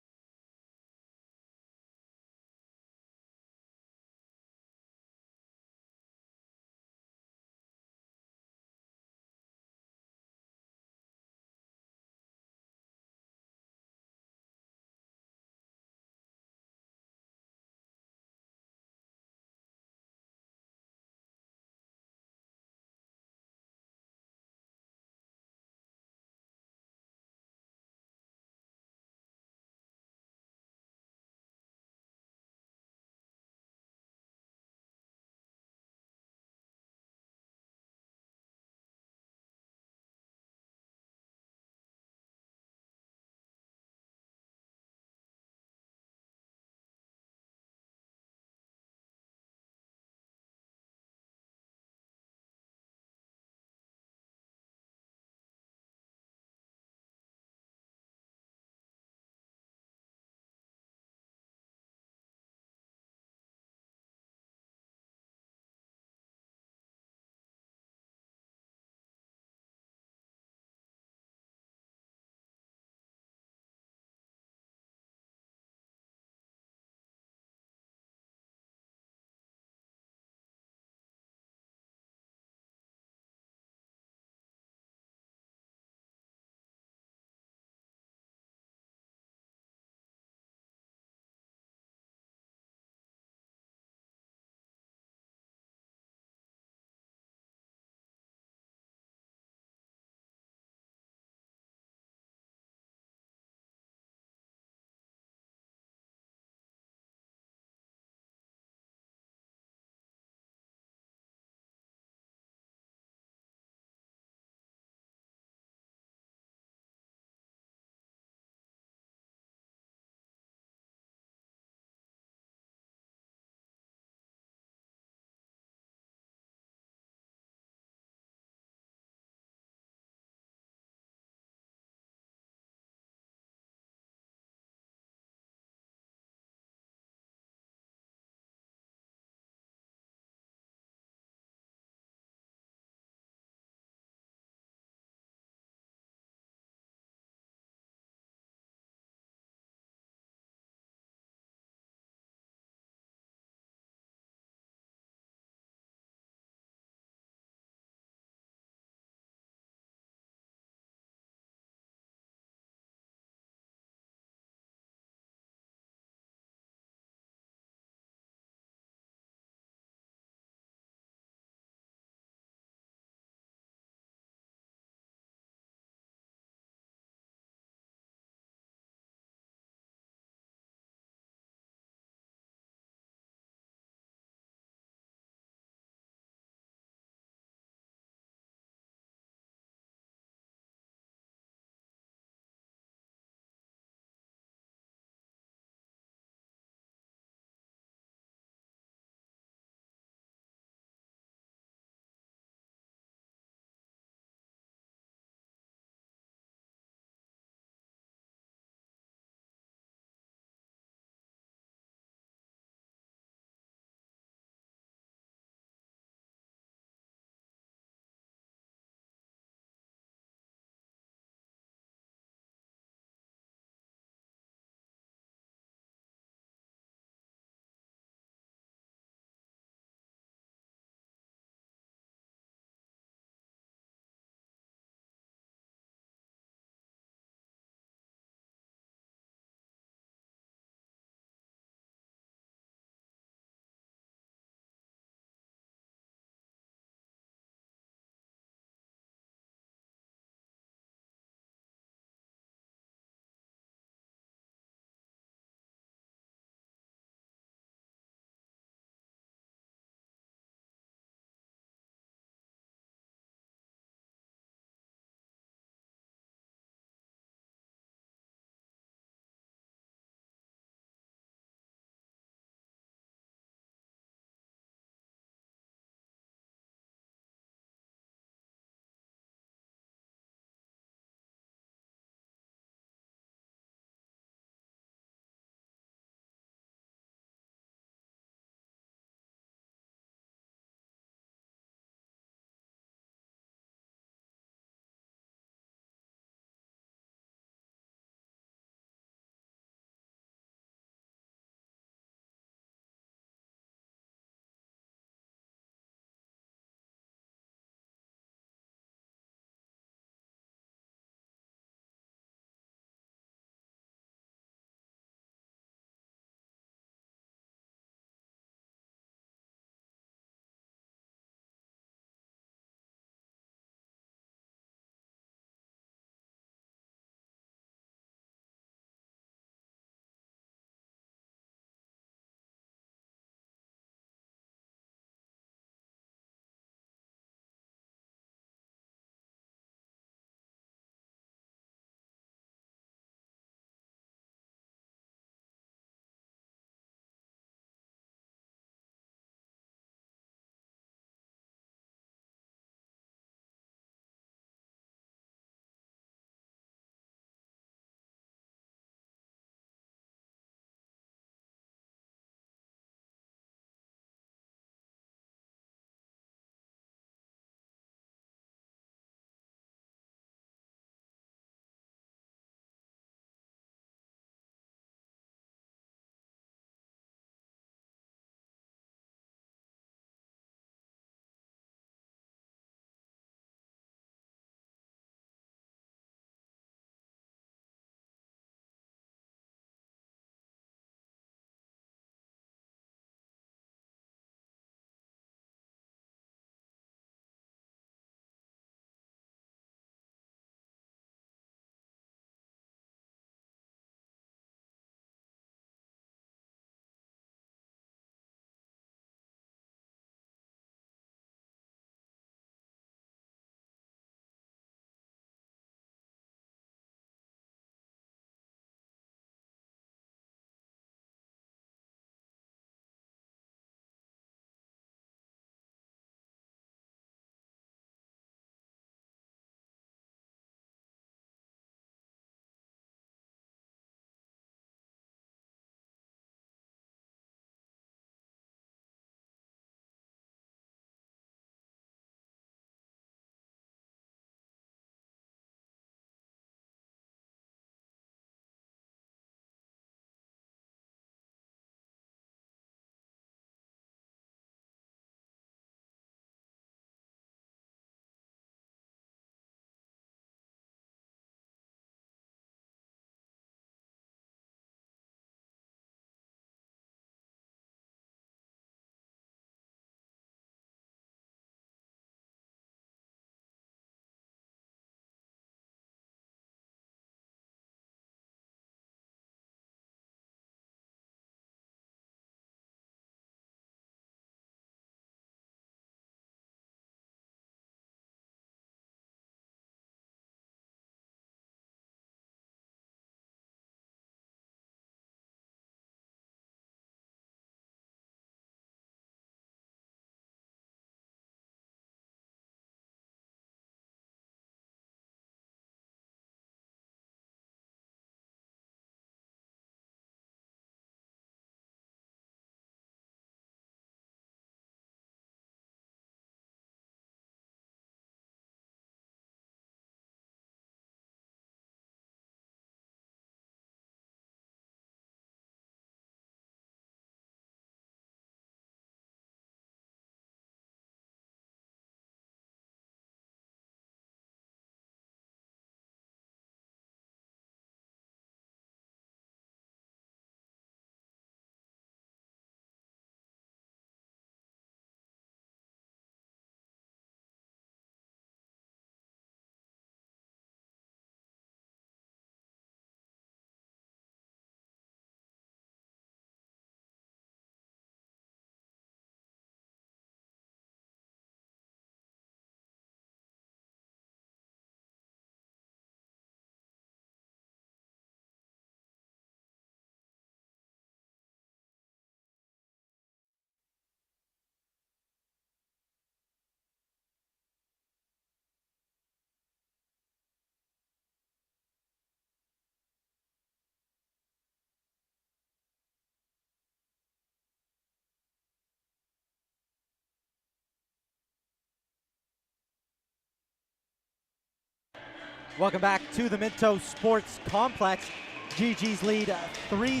Speaker 1: Welcome back to the Minto Sports Complex. GG's lead 3-0.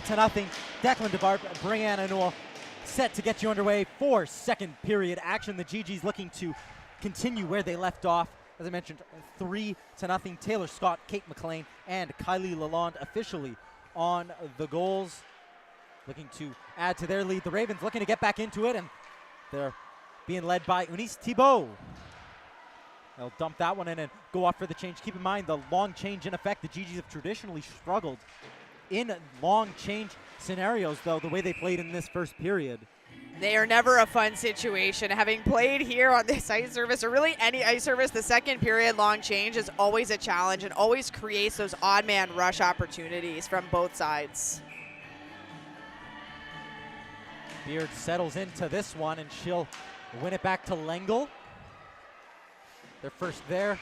Speaker 1: Declan DeBarp, Brianna Newell set to get you underway for second period action. The GG's looking to continue where they left off. As I mentioned, 3-0. Taylor Scott, Kate McLean, and Kylie Lalonde officially on the goals. Looking to add to their lead. The Ravens looking to get back into it, and they're being led by Eunice Thibault. They'll dump that one in and go off for the change. Keep in mind the long change in effect. The GGs have traditionally struggled in long change scenarios, though, the way they played in this first period.
Speaker 2: They are never a fun situation. Having played here on this ice surface, or really any ice surface, the second period long change is always a challenge and always creates those odd man rush opportunities from both sides.
Speaker 1: Beard settles into this one, and she'll win it back to Lengel. They're first there,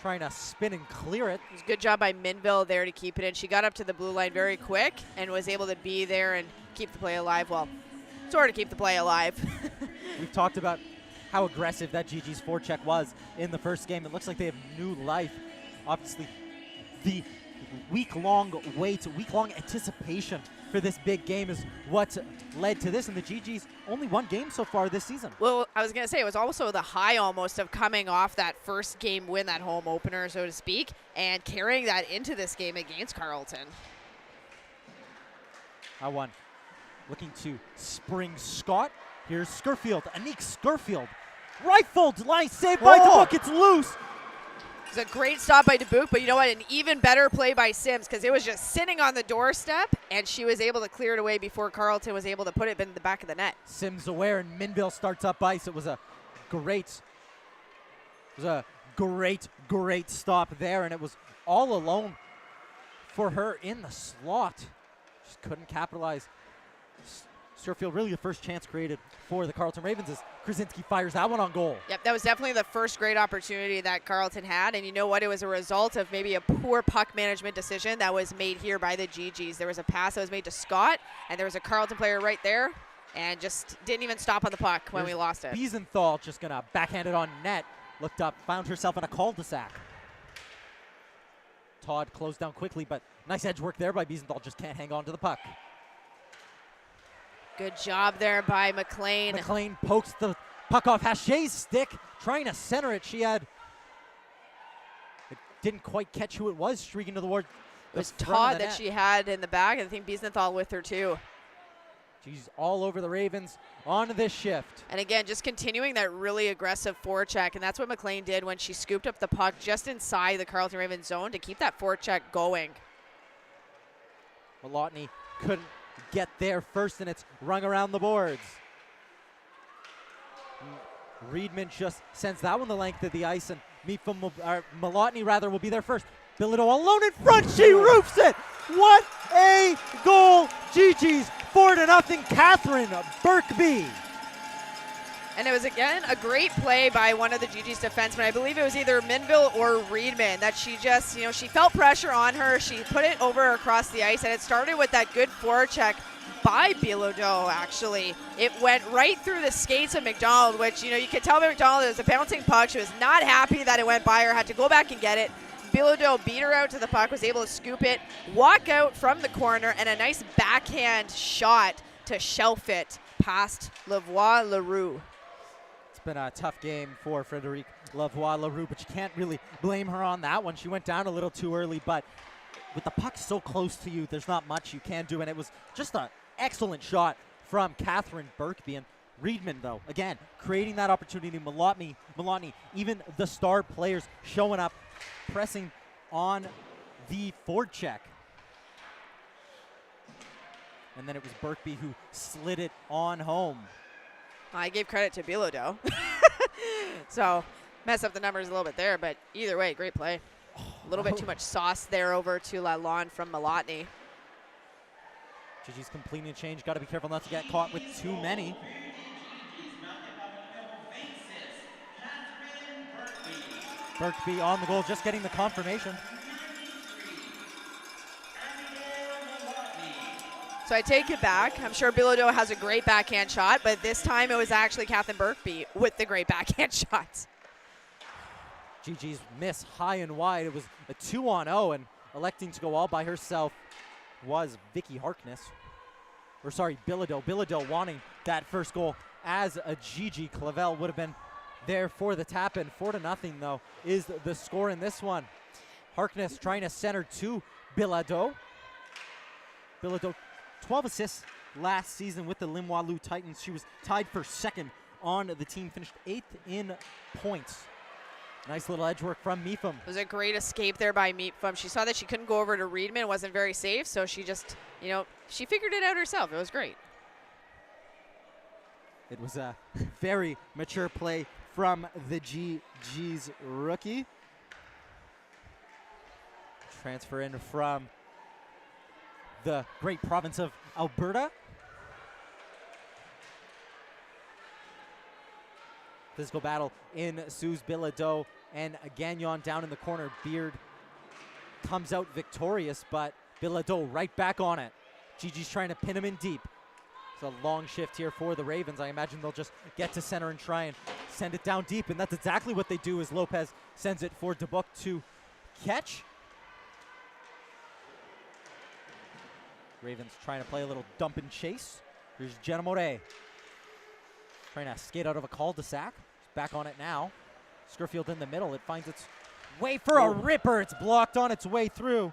Speaker 1: trying to spin and clear it.
Speaker 2: It was a good job by Minville there to keep it in. She got up to the blue line very quick and was able to be there and keep the play alive. Well, sort of keep the play alive.
Speaker 1: We've talked about how aggressive that GG's forecheck was in the first game. It looks like they have new life. Obviously, the week-long wait, week-long anticipation for this big game is what's led to this, and the GG's only one game so far this season.
Speaker 2: Well, I was going to say, it was also the high almost of coming off that first game win, that home opener, so to speak, and carrying that into this game against Carleton.
Speaker 1: I won. Looking to spring Scott. Here's Scurfield, Anique Scurfield. Rifled, line saved by DeBook, it's loose.
Speaker 2: It was a great stop by Dubuque, but you know what? An even better play by Sims, because it was just sitting on the doorstep, and she was able to clear it away before Carleton was able to put it in the back of the net.
Speaker 1: Sims aware, and Minville starts up ice. It was a great stop there, and it was all alone for her in the slot. Just couldn't capitalize. Scurfield, really the first chance created for the Carleton Ravens as Krasinski fires that one on goal.
Speaker 2: Yep, that was definitely the first great opportunity that Carleton had, and you know what? It was a result of maybe a poor puck management decision that was made here by the GGs. There was a pass that was made to Scott, and there was a Carleton player right there, and just didn't even stop on the puck when we lost it.
Speaker 1: Biesenthal just gonna backhand it on net. Looked up, found herself in a cul-de-sac. Todd closed down quickly, but nice edge work there by Biesenthal. Just can't hang on to the puck.
Speaker 2: Good job there by McLean.
Speaker 1: McLean pokes the puck off Hachet's stick, trying to center it. It didn't quite catch who it was streaking to the ward.
Speaker 2: It was Todd that she had in the back. I think Biesenthal with her too.
Speaker 1: She's all over the Ravens on this shift.
Speaker 2: And again, just continuing that really aggressive forecheck, and that's what McLean did when she scooped up the puck just inside the Carleton Ravens zone to keep that forecheck going.
Speaker 1: Malotny couldn't get there first, and it's rung around the boards. Reedman just sends that one the length of the ice, and Malotny rather will be there first. Bilodeau alone in front, she roofs it! What a goal! GG's 4-0, Catherine Burkby.
Speaker 2: And it was, again, a great play by one of the GG's defensemen. I believe it was either Minville or Reedman that she just, she felt pressure on her. She put it over across the ice, and it started with that good forecheck by Bilodeau, actually. It went right through the skates of McDonald, which, you could tell by McDonald it was a bouncing puck. She was not happy that it went by her, had to go back and get it. Bilodeau beat her out to the puck, was able to scoop it, walk out from the corner, and a nice backhand shot to shelf it past Lavoie Leroux.
Speaker 1: It's been a tough game for Frederique Lavoie Leroux, but you can't really blame her on that one. She went down a little too early, but with the puck so close to you, there's not much you can do, and it was just an excellent shot from Catherine Burkby. And Reedman, though, again, creating that opportunity. Malotny, even the star players showing up, pressing on the forecheck. And then it was Burkby who slid it on home.
Speaker 2: I gave credit to Bilodeau. So, mess up the numbers a little bit there, but either way, great play. A little bit too much sauce there over to Lalonde from Malotny.
Speaker 1: GG's completing a change. Got to be careful not to get caught with too many. Burkby on the goal, just getting the confirmation.
Speaker 2: So I take it back. I'm sure Bilodeau has a great backhand shot, but this time it was actually Catherine Burkby with the great backhand shots.
Speaker 1: Gigi's miss high and wide. It was a 2-on-0, and electing to go all by herself was Vicky Harkness. Or sorry, Bilodeau. Bilodeau wanting that first goal as a Gigi. Clavel would have been there for the tap-in. 4-0 though is the score in this one. Harkness trying to center to Bilodeau. Bilodeau, 12 assists last season with the Limoilou Titans. She was tied for second on the team, finished 8th in points. Nice little edge work from Mifum.
Speaker 2: It was a great escape there by Meatfum. She saw that she couldn't go over to Reedman. It wasn't very safe, so she just, she figured it out herself. It was great.
Speaker 1: It was a very mature play from the GG's rookie. Transfer in from the great province of Alberta. Physical battle ensues. Bilodeau and Gagnon down in the corner. Beard comes out victorious, but Bilodeau right back on it. Gigi's trying to pin him in deep. It's a long shift here for the Ravens. I imagine they'll just get to center and try and send it down deep, and that's exactly what they do as Lopez sends it for Dubuc to catch. Ravens trying to play a little dump and chase. Here's Jenna Moret. Trying to skate out of a cul-de-sac. She's back on it now. Scurfield in the middle. It finds its way for a ripper. It's blocked on its way through.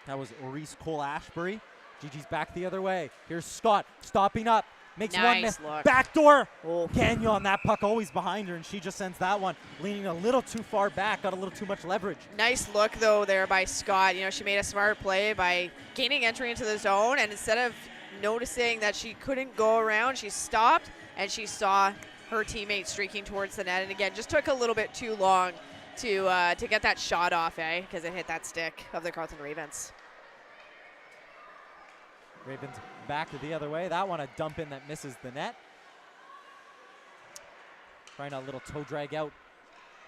Speaker 1: That was Reese Cole-Ashbury. Gigi's back the other way. Here's Scott stopping up. Makes one miss.
Speaker 2: Look.
Speaker 1: Backdoor. Gagnon, that puck always behind her, and she just sends that one. Leaning a little too far back, got a little too much leverage.
Speaker 2: Nice look, though, there by Scott. She made a smart play by gaining entry into the zone, and instead of noticing that she couldn't go around, she stopped, and she saw her teammate streaking towards the net. And again, just took a little bit too long to get that shot off, because it hit that stick of the Carleton Ravens.
Speaker 1: Ravens back the other way. That one a dump in that misses the net. Trying a little toe drag out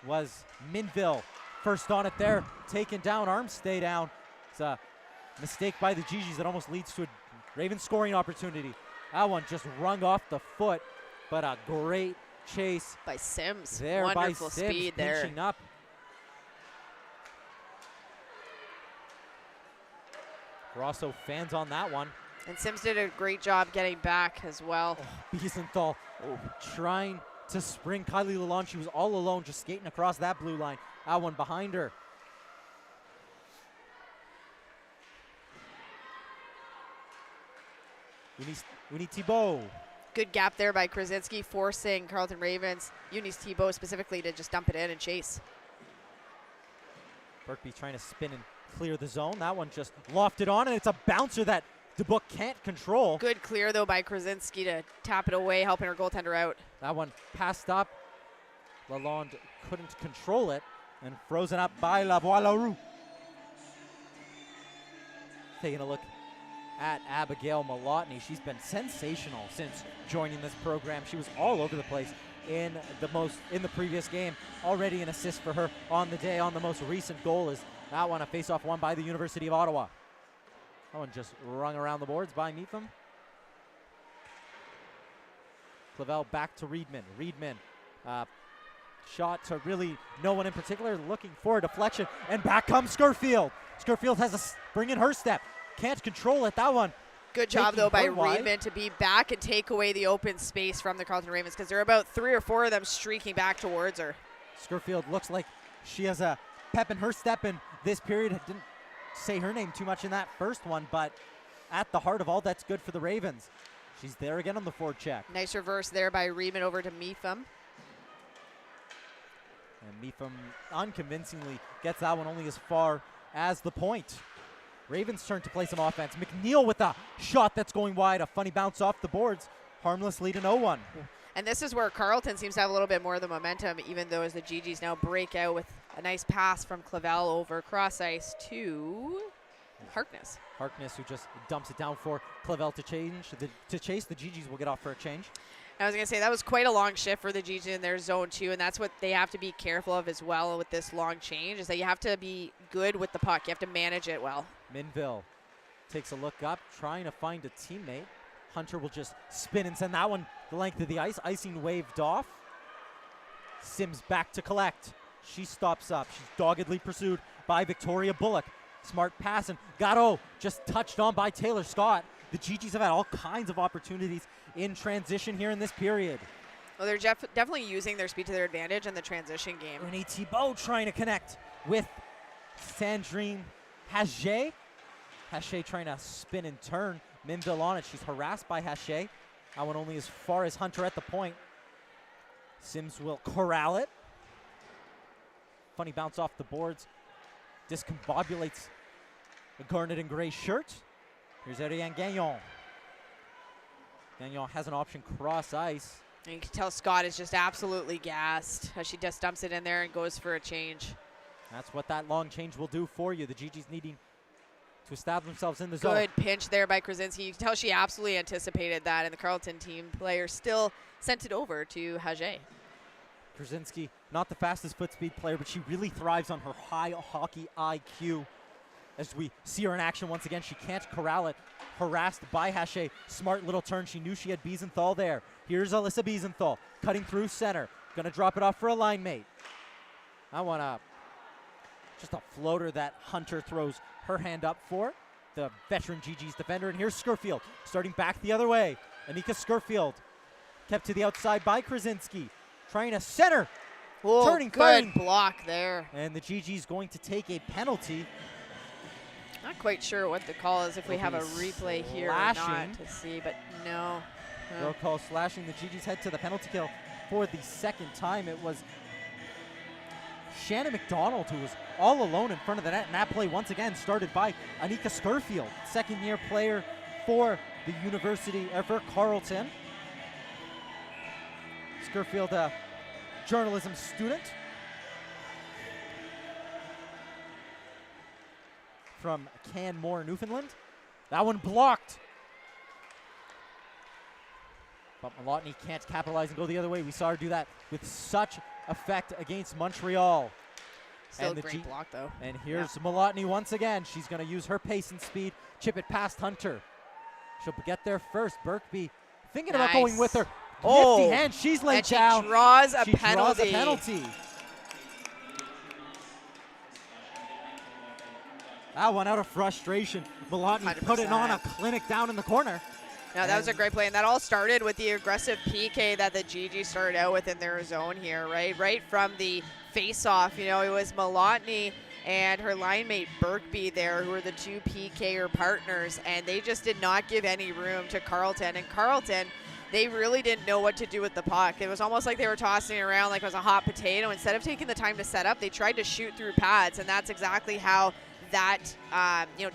Speaker 1: was Minville. First on it there, taken down, arms stay down. It's a mistake by the Gigi's that almost leads to a Ravens scoring opportunity. That one just wrung off the foot, but a great chase
Speaker 2: by Sims.
Speaker 1: There
Speaker 2: Wonderful
Speaker 1: by Sims,
Speaker 2: speed there.
Speaker 1: pinching up. Rosso fans on that one.
Speaker 2: And Sims did a great job getting back as well.
Speaker 1: Biesenthal trying to spring Kylie Lalonde. She was all alone just skating across that blue line. That one behind her. We need Thibault.
Speaker 2: Good gap there by Krasinski, forcing Carleton Ravens, Eunice Thibault specifically, to just dump it in and chase.
Speaker 1: Burkby trying to spin and clear the zone. That one just lofted on, and it's a bouncer that Dubuc can't control.
Speaker 2: Good clear, though, by Krasinski to tap it away, helping her goaltender out.
Speaker 1: That one passed up. Lalonde couldn't control it, and frozen up by Lavoie-Larue. Taking a look at Abigail Malotny. She's been sensational since joining this program. She was all over the place in the previous game. Already an assist for her on the day. On the most recent goal is that one, a face-off won by the University of Ottawa. That one just rung around the boards by Meatham. Clavel back to Reedman. Reedman shot to really no one in particular, looking for a deflection, and back comes Scurfield. Scurfield has a spring in her step. Can't control it. That one.
Speaker 2: Good job, though, by Reedman to be back and take away the open space from the Carleton Ravens, because there are about 3 or 4 of them streaking back towards her.
Speaker 1: Scurfield looks like she has a pep in her step in this period. Didn't say her name too much in that first one, but at the heart of all that's good for the Ravens. She's there again on the forward check.
Speaker 2: Nice reverse there by Reedman over to Meatham.
Speaker 1: And Meatham unconvincingly gets that one only as far as the point. Ravens turn to play some offense. McNeil with a shot that's going wide. A funny bounce off the boards. Harmless lead to 0-1.
Speaker 2: And this is where Carleton seems to have a little bit more of the momentum, even though as the GGs now break out with a nice pass from Clavel over cross ice to Harkness.
Speaker 1: Harkness, who just dumps it down for Clavel to chase. The GGs will get off for a change.
Speaker 2: I was going to say that was quite a long shift for the GG in their zone too, and that's what they have to be careful of as well with this long change, is that you have to be good with the puck. You have to manage it well.
Speaker 1: Minville takes a look up, trying to find a teammate. Hunter will just spin and send that one the length of the ice. Icing waved off. Sims back to collect. She stops up. She's doggedly pursued by Victoria Bullock. Smart pass, and Garo just touched on by Taylor Scott. The GGs have had all kinds of opportunities in transition here in this period.
Speaker 2: Well, they're definitely using their speed to their advantage in the transition game.
Speaker 1: Renee Thibault trying to connect with Sandrine Haché. Haché trying to spin and turn. Minville on it. She's harassed by Haché. That one only as far as Hunter at the point. Sims will corral it. Funny bounce off the boards. Discombobulates the garnet and gray shirt. Here's Ariane Gagnon. Gagnon has an option cross ice.
Speaker 2: And you can tell Scott is just absolutely gassed as she just dumps it in there and goes for a change.
Speaker 1: That's what that long change will do for you. The GGs needing to establish themselves in the zone.
Speaker 2: Good pinch there by Krasinski. You can tell she absolutely anticipated that, and the Carleton team player still sent it over to Haché.
Speaker 1: Krasinski, not the fastest foot speed player, but she really thrives on her high hockey IQ. As we see her in action once again, she can't corral it. Harassed by Haché. Smart little turn. She knew she had Biesenthal there. Here's Alyssa Biesenthal cutting through center. Gonna drop it off for a line mate. I want to just a floater that Hunter throws her hand up for. The veteran GG's defender. And here's Skirfield starting back the other way. Anika Skirfield kept to the outside by Krasinski. Trying to center.
Speaker 2: Oh,
Speaker 1: turning
Speaker 2: good
Speaker 1: cutting.
Speaker 2: block there.
Speaker 1: And the GG's going to take a penalty.
Speaker 2: Not quite sure what the call is, if we have a replay here or not to see, but no.
Speaker 1: They'll call slashing. The GG's head to the penalty kill for the second time. It was Shannon McDonald who was all alone in front of the net, and that play once again started by Anika Skirfield, second-year player for the University, for Carleton. Skirfield, a journalism student from Canmore, Newfoundland. That one blocked. But Malotny can't capitalize and go the other way. We saw her do that with such effect against Montreal.
Speaker 2: Still
Speaker 1: and
Speaker 2: a great block, though.
Speaker 1: And here's Malotny once again. She's going to use her pace and speed, chip it past Hunter. She'll get there first. Birkby thinking about going with her. Nifty hand. She's laid down.
Speaker 2: And she draws a
Speaker 1: She
Speaker 2: penalty.
Speaker 1: draws a penalty. That one out of frustration. Malotny put it on a clinic down in the corner.
Speaker 2: No, that was a great play, and that all started with the aggressive PK that the GG started out with in their zone here, right? Right from the face-off, you know, it was Malotny and her line mate Birkby there, who were the two PKer partners, and they just did not give any room to Carleton. And Carleton, they really didn't know what to do with the puck. It was almost like they were tossing it around like it was a hot potato. Instead of taking the time to set up, they tried to shoot through pads, and that's exactly how that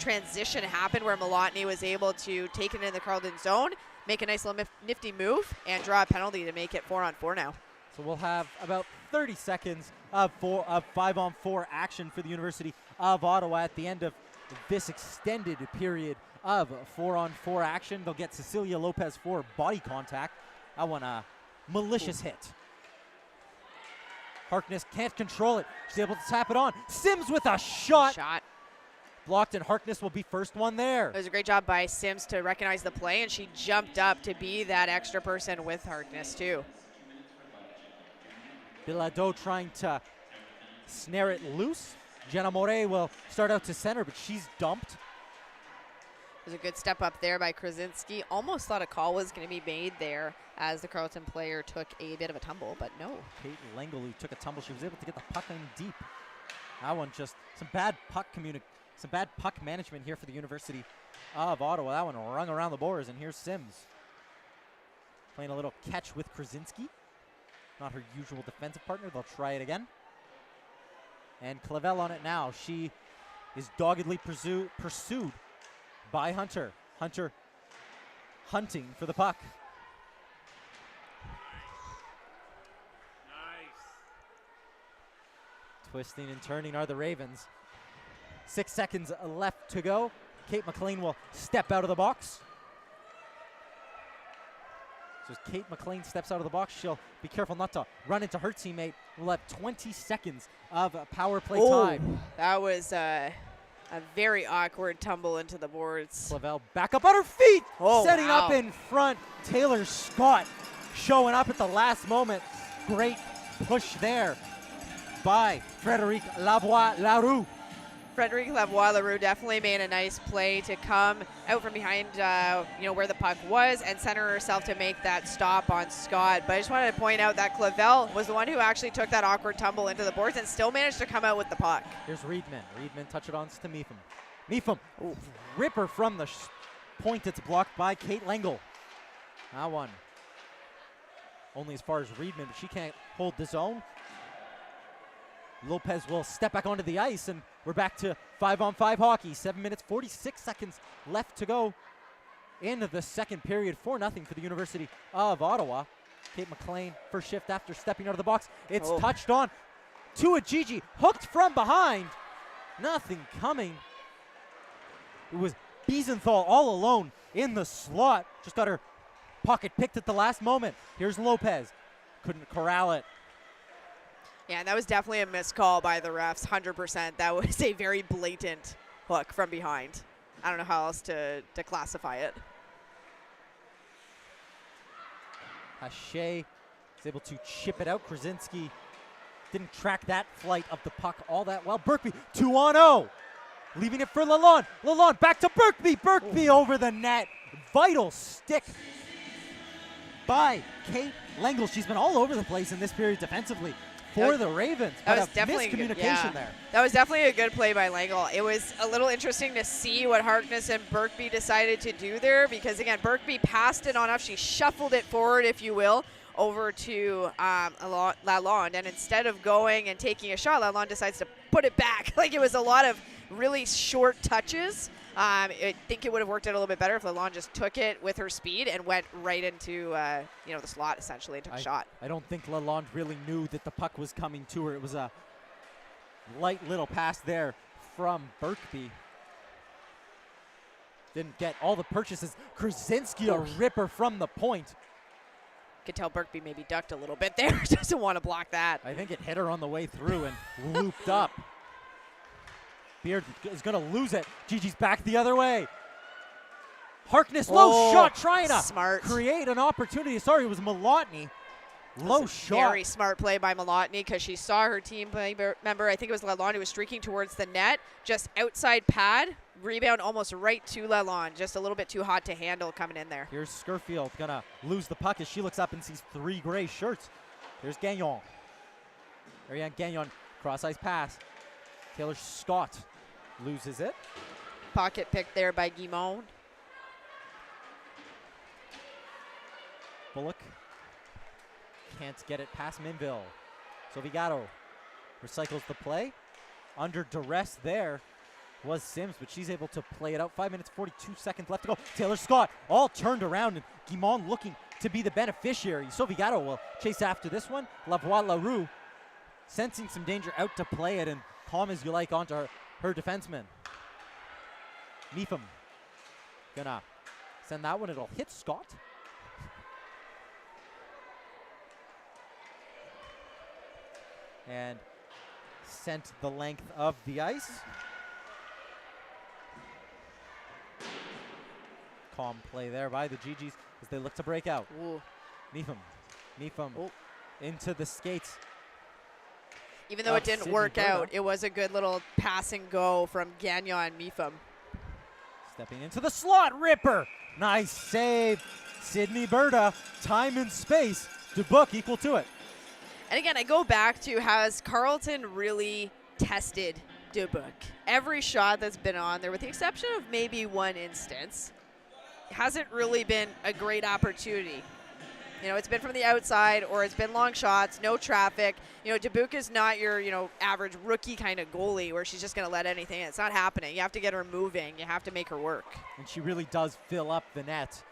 Speaker 2: transition happened, where Malotny was able to take it in the Carleton zone, make a nice little nifty move, and draw a penalty to make it 4-on-4 now.
Speaker 1: So we'll have about 30 seconds of 5-on-4 action for the University of Ottawa at the end of this extended period of 4-on-4 action. They'll get Cecilia Lopez for body contact. That one a malicious hit. Harkness can't control it. She's able to tap it on. Sims with a shot. Blocked, and Harkness will be first one there.
Speaker 2: It was a great job by Sims to recognize the play, and she jumped up to be that extra person with Harkness too.
Speaker 1: Bilodeau trying to snare it loose. Jenna Moret will start out to center, but she's dumped.
Speaker 2: It was a good step up there by Krasinski. Almost thought a call was going to be made there as the Carleton player took a bit of a tumble, but no.
Speaker 1: Kate Lengel, who took a tumble, she was able to get the puck in deep. That one just some bad puck management here for the University of Ottawa. That one rung around the boards, and here's Sims playing a little catch with Krasinski. Not her usual defensive partner. They'll try it again. And Clavel on it now. She is doggedly pursued by Hunter. Hunter hunting for the puck.
Speaker 4: Nice.
Speaker 1: Twisting and turning are the Ravens. 6 seconds left to go. Kate McLean will step out of the box. So as Kate McLean steps out of the box, she'll be careful not to run into her teammate. We'll have 20 seconds of power play time.
Speaker 2: That was a very awkward tumble into the boards.
Speaker 1: Clavel back up on her feet, setting
Speaker 2: wow.
Speaker 1: up in front. Taylor Scott showing up at the last moment. Great push there by Frédéric Lavoie-Larue.
Speaker 2: Frédéric Lavoie-Larue definitely made a nice play to come out from behind, where the puck was and center herself to make that stop on Scott. But I just wanted to point out that Clavel was the one who actually took that awkward tumble into the boards and still managed to come out with the puck.
Speaker 1: Here's Riedman. Riedman touch it on to Mepham. Mepham, ripper from the point. It's blocked by Kate Lengel. That one only as far as Riedman, but she can't hold the zone. Lopez will step back onto the ice, and we're back to 5-on-5 hockey. 7 minutes, 46 seconds left to go in the second period. 4-0 for the University of Ottawa. Kate McLean, first shift after stepping out of the box. It's touched on to a Gigi, hooked from behind. Nothing coming. It was Biesenthal all alone in the slot. Just got her pocket picked at the last moment. Here's Lopez. Couldn't corral it.
Speaker 2: Yeah, and that was definitely a missed call by the refs, 100%. That was a very blatant hook from behind. I don't know how else to classify it.
Speaker 1: Hache is able to chip it out. Krasinski didn't track that flight of the puck all that well. Berkby, 2-on-0. Leaving it for Lalonde. Lalonde back to Berkby. Berkby over the net. Vital stick by Kate Lengel. She's been all over the place in this period defensively for the Ravens.
Speaker 2: That
Speaker 1: but
Speaker 2: was
Speaker 1: a
Speaker 2: definitely
Speaker 1: miscommunication there.
Speaker 2: That was definitely a good play by Lengel. It was a little interesting to see what Harkness and Berkby decided to do there because, again, Berkby passed it on up. She shuffled it forward, if you will, over to Lalonde. And instead of going and taking a shot, Lalonde decides to put it back. Like, it was a lot of really short touches. I think it would have worked out a little bit better if Lalonde just took it with her speed and went right into the slot, essentially, and took a shot.
Speaker 1: I don't think Lalonde really knew that the puck was coming to her. It was a light little pass there from Berkby. Didn't get all the purchases. Krasinski, a ripper from the point.
Speaker 2: Could tell Berkby maybe ducked a little bit there. Doesn't want to block that.
Speaker 1: I think it hit her on the way through and looped up. Beard is going to lose it. Gigi's back the other way. Harkness, low shot, trying to create an opportunity. Sorry, it was Malotny. Low shot.
Speaker 2: Very smart play by Malotny because she saw her team member, I think it was Lalonde, who was streaking towards the net. Just outside pad, rebound almost right to Lalonde. Just a little bit too hot to handle coming in there.
Speaker 1: Here's Scurfield going to lose the puck as she looks up and sees three gray shirts. Here's Gagnon. Ariane Gagnon, cross-ice pass. Taylor Scott loses it.
Speaker 2: Pocket pick there by Guimond.
Speaker 1: Bullock can't get it past Minville. So Vigato recycles the play. Under duress there was Sims, but she's able to play it out. 5 minutes, 42 seconds left to go. Taylor Scott all turned around, and Guimond looking to be the beneficiary. So Vigato will chase after this one. Lavoie-Larue sensing some danger out to play it, and calm as you like onto her defenseman. Mepham gonna send that one. It'll hit Scott. And sent the length of the ice. Calm play there by the GGs as they look to break out. Mepham into the skates.
Speaker 2: Even though it didn't work out, it was a good little pass and go from Gagnon and Mepham.
Speaker 1: Stepping into the slot, ripper. Nice save, Sydney Berta. Time and space, Dubuc equal to it.
Speaker 2: And again, I go back to, has Carleton really tested Dubuc? Every shot that's been on there, with the exception of maybe one instance, hasn't really been a great opportunity. You know, it's been from the outside, or it's been long shots, no traffic. You know, Dubuc is not your, average rookie kind of goalie where she's just going to let anything in. It's not happening. You have to get her moving. You have to make her work.
Speaker 1: And she really does fill up the net.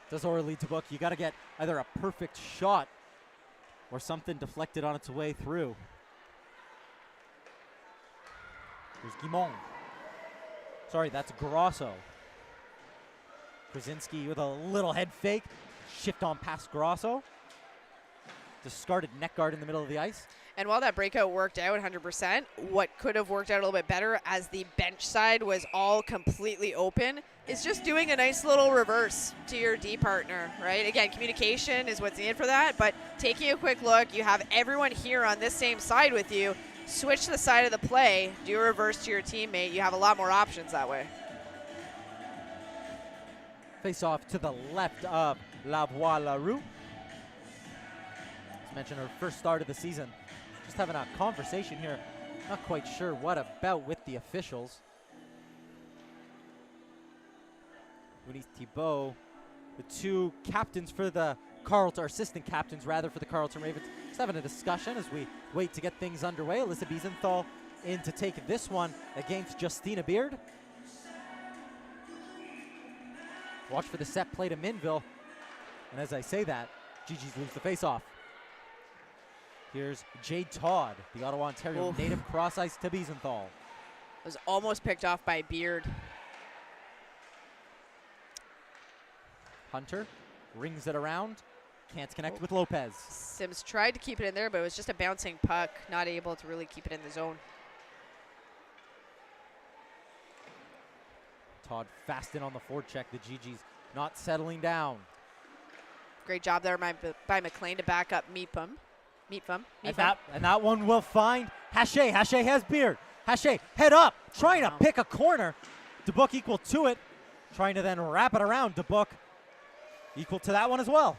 Speaker 1: Does Aurélie Dubuc. You got to get either a perfect shot or something deflected on its way through. There's Guimond. Sorry, that's Grosso. Krasinski with a little head fake. Shift on past Grosso. discarded neck guard in the middle of the ice.
Speaker 2: And while that breakout worked out 100%, what could have worked out a little bit better as the bench side was all completely open is just doing a nice little reverse to your D partner, right? Again, communication is what's needed for that, but taking a quick look, you have everyone here on this same side with you, switch the side of the play, do a reverse to your teammate. You have a lot more options that way.
Speaker 1: Face off to the left of Lavoie-Larue. As mentioned, her first start of the season. Just having a conversation here. Not quite sure what about with the officials. Eunice Thibault, the two captains for the Carleton, or assistant captains rather, for the Carleton Ravens, just having a discussion as we wait to get things underway. Alyssa Biesenthal in to take this one against Justina Beard. Watch for the set play to Minville. And as I say that, GG's lose the face-off. Here's Jade Todd, the Ottawa, Ontario native, cross ice to Biesenthal.
Speaker 2: Was almost picked off by Beard.
Speaker 1: Hunter rings it around, can't connect with Lopez.
Speaker 2: Sims tried to keep it in there, but it was just a bouncing puck, not able to really keep it in the zone.
Speaker 1: Todd fast in on the forecheck. The GG's not settling down.
Speaker 2: Great job there by McLean to back up Meepham.
Speaker 1: And that one will find Haché. Haché has Beard. Haché head up, trying to pick a corner. DeBook equal to it, trying to then wrap it around. DeBook equal to that one as well.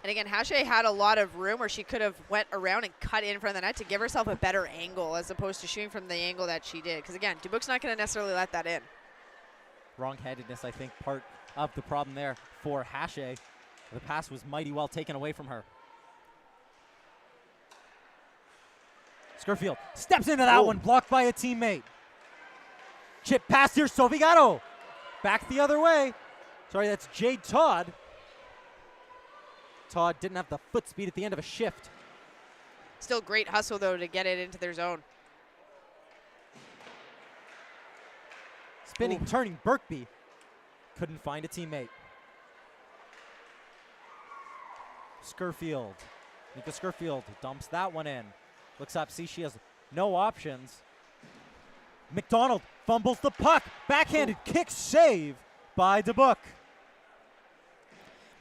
Speaker 2: And again, Haché had a lot of room where she could have went around and cut in front of the net to give herself a better angle as opposed to shooting from the angle that she did. Because again, DeBook's not going to necessarily let that in.
Speaker 1: Wrong-handedness, I think, part of the problem there for Haché. The pass was mighty well taken away from her. Skurfield steps into that one, blocked by a teammate. Chip pass here, Sovigato. Back the other way. Sorry, that's Jade Todd. Todd didn't have the foot speed at the end of a shift.
Speaker 2: Still great hustle, though, to get it into their zone.
Speaker 1: Spinning, turning, Birkby couldn't find a teammate. Skurfield. Nika Skurfield dumps that one in. Looks up, sees she has no options. McDonald fumbles the puck. Backhanded kick save by DeBook.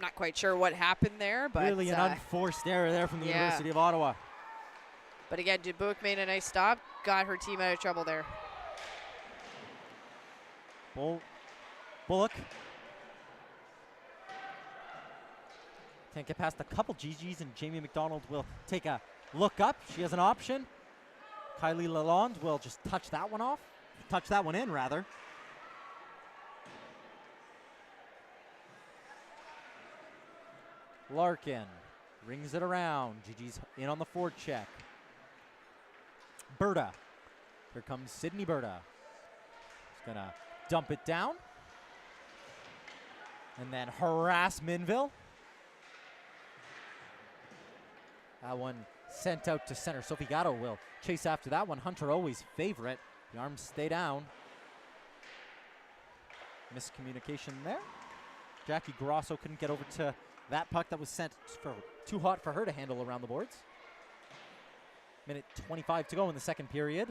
Speaker 2: Not quite sure what happened there, but
Speaker 1: really an unforced error there from the University of Ottawa.
Speaker 2: But again, DeBook made a nice stop, got her team out of trouble there.
Speaker 1: Bullock can't get past a couple GGs, and Jamie McDonald will take a look up. She has an option. Kylie Lalonde will just touch that one in rather. Larkin rings it around. GG's in on the forecheck. Berta. Here comes Sydney Berta. She's gonna dump it down. And then harass Minville. That one sent out to center. Sophie Gatto will chase after that one. Hunter always favorite. The arms stay down. Miscommunication there. Jackie Grosso couldn't get over to that puck that was sent too hot for her to handle around the boards. Minute 25 to go in the second period.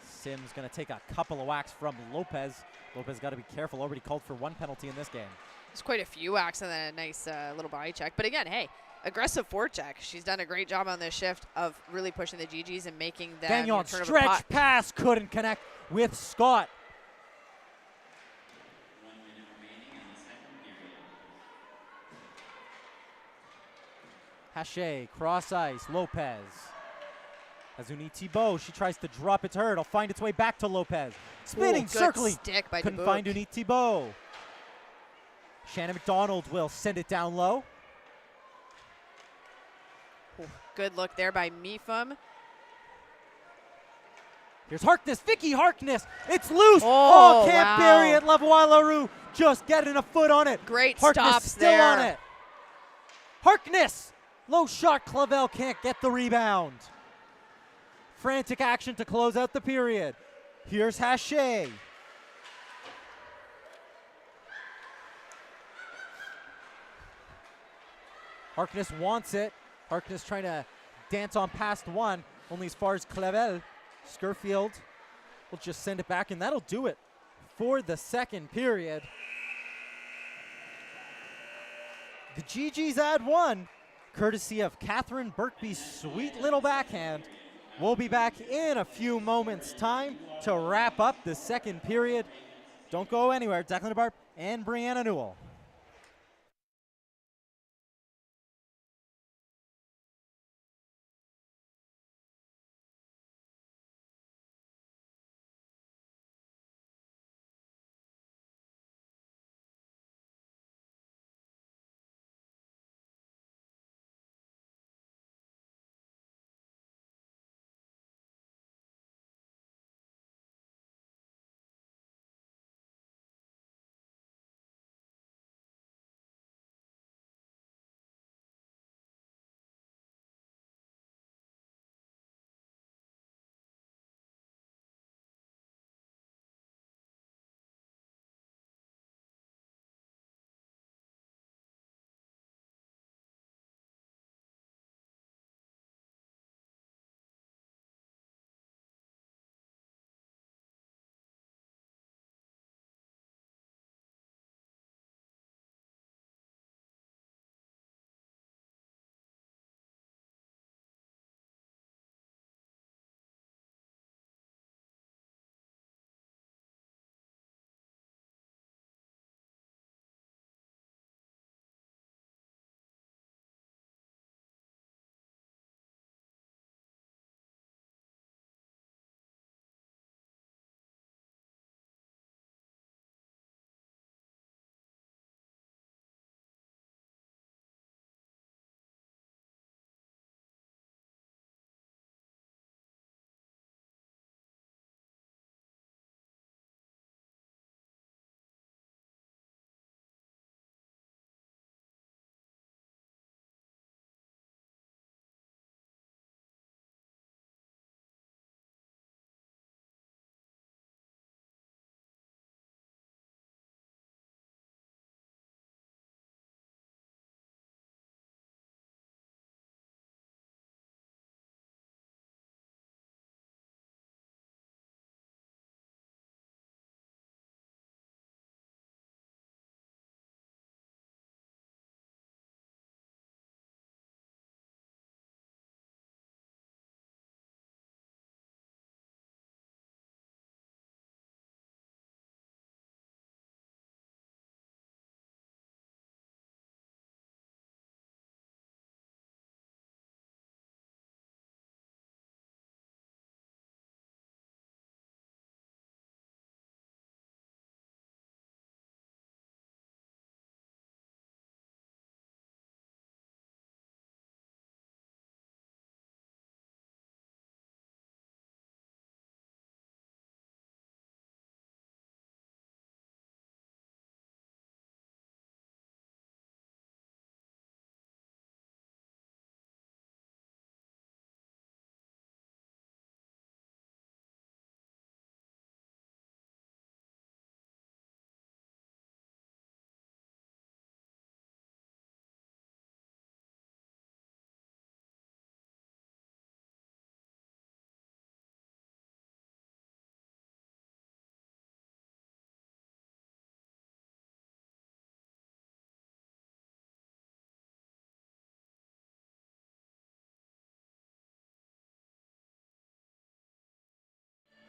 Speaker 1: Sims going to take a couple of whacks from Lopez. Lopez got to be careful. Already called for one penalty in this game.
Speaker 2: There's quite a few whacks and then a nice little body check. But again, hey, aggressive forecheck. She's done a great job on this shift of really pushing the GGs and making them
Speaker 1: Gagnon stretch pass, couldn't connect with Scott.
Speaker 3: 1 minute remaining in the second period.
Speaker 1: Haché, cross ice, Lopez. Azuni Thibault, she tries to drop it to her. It'll find its way back to Lopez. Spinning, circling.
Speaker 2: Stick by
Speaker 1: couldn't
Speaker 2: DeBook.
Speaker 1: find Unit Thibault. Shannon McDonald will send it down low.
Speaker 2: Good look there by Meepham.
Speaker 1: Here's Harkness, Vicky Harkness. It's loose.
Speaker 2: Oh,
Speaker 1: can't bury it. Lavoie-Larue just getting a foot on it.
Speaker 2: Great
Speaker 1: Harkness
Speaker 2: stops
Speaker 1: still
Speaker 2: there.
Speaker 1: on it. Harkness, low shot. Clavel can't get the rebound. Frantic action to close out the period. Here's Haché. Harkness wants it. Harkness trying to dance on past one, only as far as Clavel. Scurfield will just send it back, and that'll do it for the second period. The GGs add one, courtesy of Catherine Birkby's sweet little backhand. We'll be back in a few moments' time to wrap up the second period. Don't go anywhere. Declan DeBarp and Brianna Newell.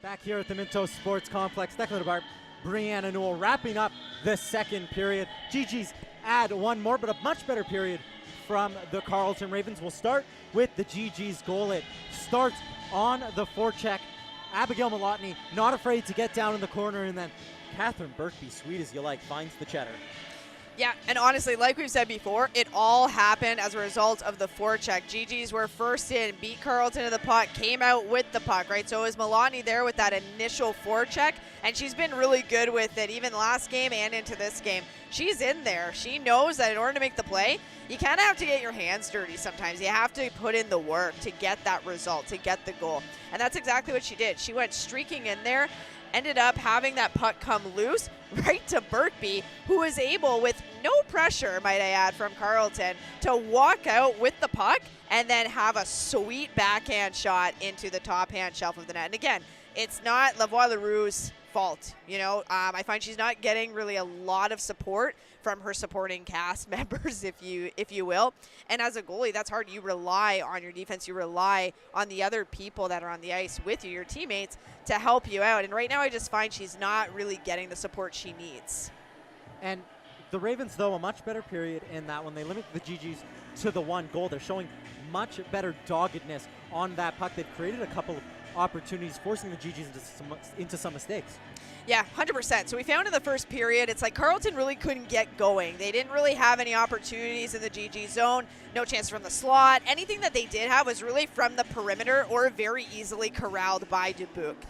Speaker 1: Back here at the Minto Sports Complex, Declan DeBarp, Brianna Newell wrapping up the second period. GG's add one more, but a much better period from the Carleton Ravens. We'll start with the GG's goal. It starts on the forecheck. Abigail Malotny not afraid to get down in the corner, and then Catherine Birkby, sweet as you like, finds the cheddar.
Speaker 2: Yeah, and honestly, like we've said before, it all happened as a result of the forecheck. GG's were first in, beat Carleton to the puck, came out with the puck, right? So it was Malani there with that initial forecheck, and she's been really good with it, even last game and into this game. She's in there. She knows that in order to make the play, you kind of have to get your hands dirty sometimes. You have to put in the work to get that result, to get the goal. And that's exactly what she did. She went streaking in there, ended up having that puck come loose right to Burkby, who was able, with no pressure, might I add, from Carleton, to walk out with the puck and then have a sweet backhand shot into the top hand shelf of the net. And again, it's not Lavoie-Leroux's fault. I find she's not getting really a lot of support from her supporting cast members, if you will. And as a goalie, that's hard. You rely on your defense. You rely on the other people that are on the ice with you, your teammates, to help you out. And right now I just find she's not really getting the support she needs.
Speaker 1: And the Ravens, though, a much better period in that when they limit the GGs to the one goal. They're showing much better doggedness on that puck. They've created a couple of opportunities, forcing the GGs into some mistakes.
Speaker 2: Yeah, 100%. So we found in the first period, it's like Carleton really couldn't get going. They didn't really have any opportunities in the GG zone, no chance from the slot. Anything that they did have was really from the perimeter or very easily corralled by Dubuque.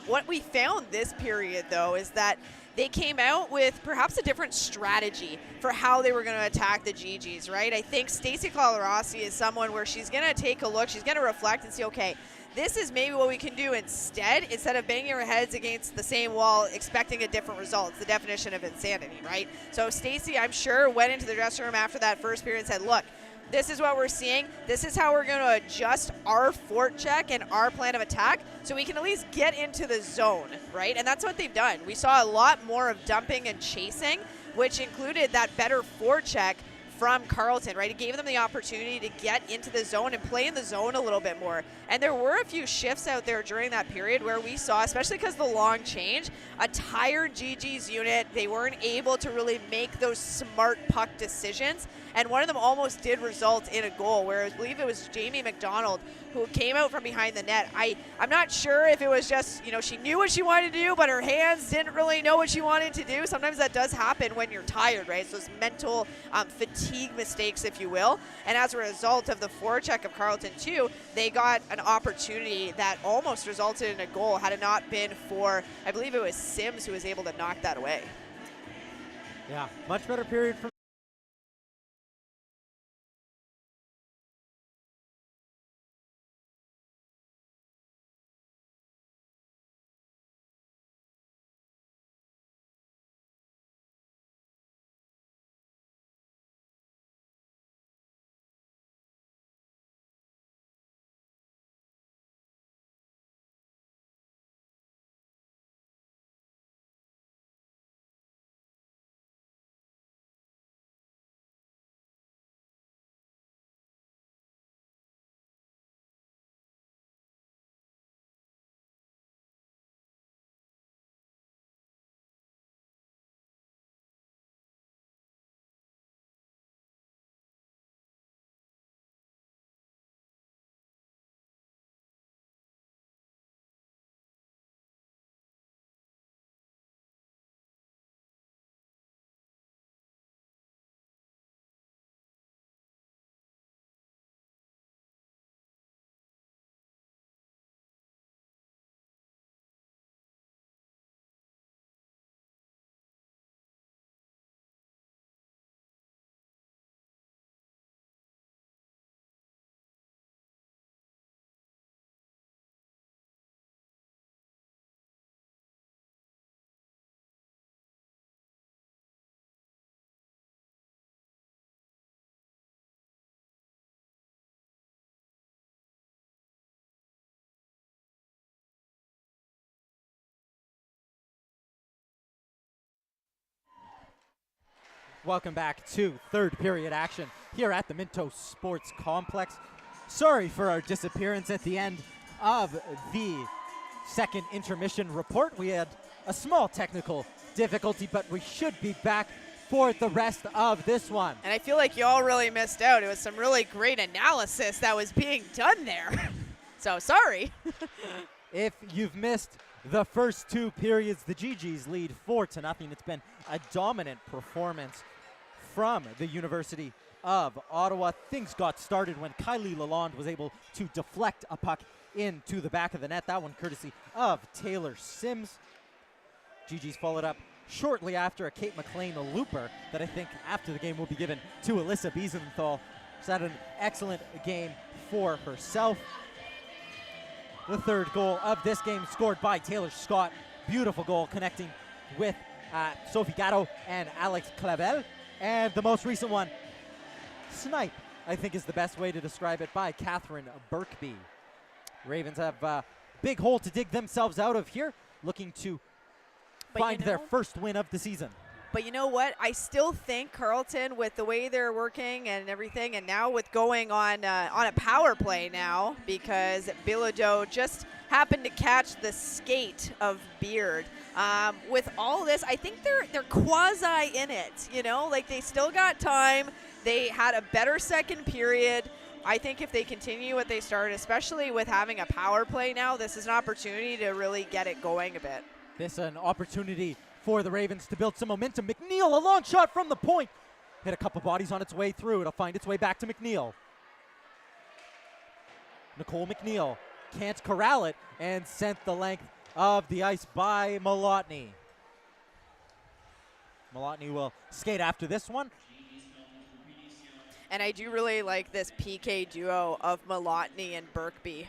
Speaker 2: What we found this period, though, is that they came out with perhaps a different strategy for how they were going to attack the GGs, right? I think Stacey Colarossi is someone where she's going to take a look, she's going to reflect and see, okay, this is maybe what we can do instead of banging our heads against the same wall expecting a different result. It's the definition of insanity, right? So Stacey, I'm sure, went into the dressing room after that first period and said, look, this is what we're seeing. This is how we're going to adjust our forecheck and our plan of attack so we can at least get into the zone, right? And that's what they've done. We saw a lot more of dumping and chasing, which included that better forecheck from Carleton, right? It gave them the opportunity to get into the zone and play in the zone a little bit more. And there were a few shifts out there during that period where we saw, especially because the long change, a tired GG's unit. They weren't able to really make those smart puck decisions. And one of them almost did result in a goal, where I believe it was Jamie McDonald who came out from behind the net. I'm not sure if it was just, she knew what she wanted to do, but her hands didn't really know what she wanted to do. Sometimes that does happen when you're tired, right? It's those mental fatigue mistakes, if you will. And as a result of the forecheck of Carleton too, they got an opportunity that almost resulted in a goal had it not been for, I believe it was Sims who was able to knock that away.
Speaker 1: Yeah, much better period from Welcome back to third period action here at the Minto Sports Complex. Sorry for our disappearance at the end of the second intermission report. We had a small technical difficulty, but we should be back for the rest of this one.
Speaker 2: And I feel like you all really missed out. It was some really great analysis that was being done there. So sorry.
Speaker 1: If you've missed the first two periods, the GGs lead 4-0. It's been a dominant performance from the University of Ottawa. Things got started when Kylie Lalonde was able to deflect a puck into the back of the net. That one courtesy of Taylor Sims. GGs followed up shortly after a Kate McLean looper that I think after the game will be given to Alyssa Biesenthal. She's had an excellent game for herself. The third goal of this game scored by Taylor Scott. Beautiful goal connecting with Sophie Gatto and Alex Clavel. And the most recent one, snipe, I think is the best way to describe it, by Catherine Birkby. Ravens have a big hole to dig themselves out of here, looking to find their first win of the season.
Speaker 2: But you know what? I still think Carleton, with the way they're working and everything, and now with going on a power play now, because Bilodeau just happened to catch the skate of Beard. With all this, I think they're quasi in it. You know, like they still got time. They had a better second period. I think if they continue what they started, especially with having a power play now, this is an opportunity to really get it going a bit.
Speaker 1: This is an opportunity for the Ravens to build some momentum. McNeil, a long shot from the point. Hit a couple bodies on its way through. It'll find its way back to McNeil. Nicole McNeil can't corral it and sent the length of the ice by Malotny. Malotny will skate after this one.
Speaker 2: And I do really like this PK duo of Malotny and Birkby.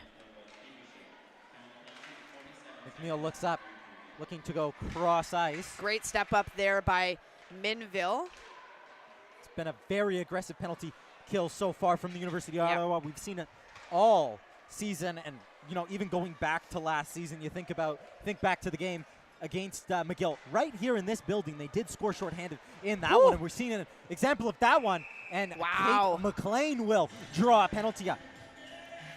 Speaker 1: McNeil looks up, looking to go cross ice.
Speaker 2: Great step up there by Minville.
Speaker 1: It's been a very aggressive penalty kill so far from the University of Ottawa. We've seen it all season, and you know, even going back to last season, you think back to the game against McGill. Right here in this building, they did score shorthanded in that one, and we're seeing an example of that one. And
Speaker 2: wow,
Speaker 1: Kate McLean will draw a penalty. A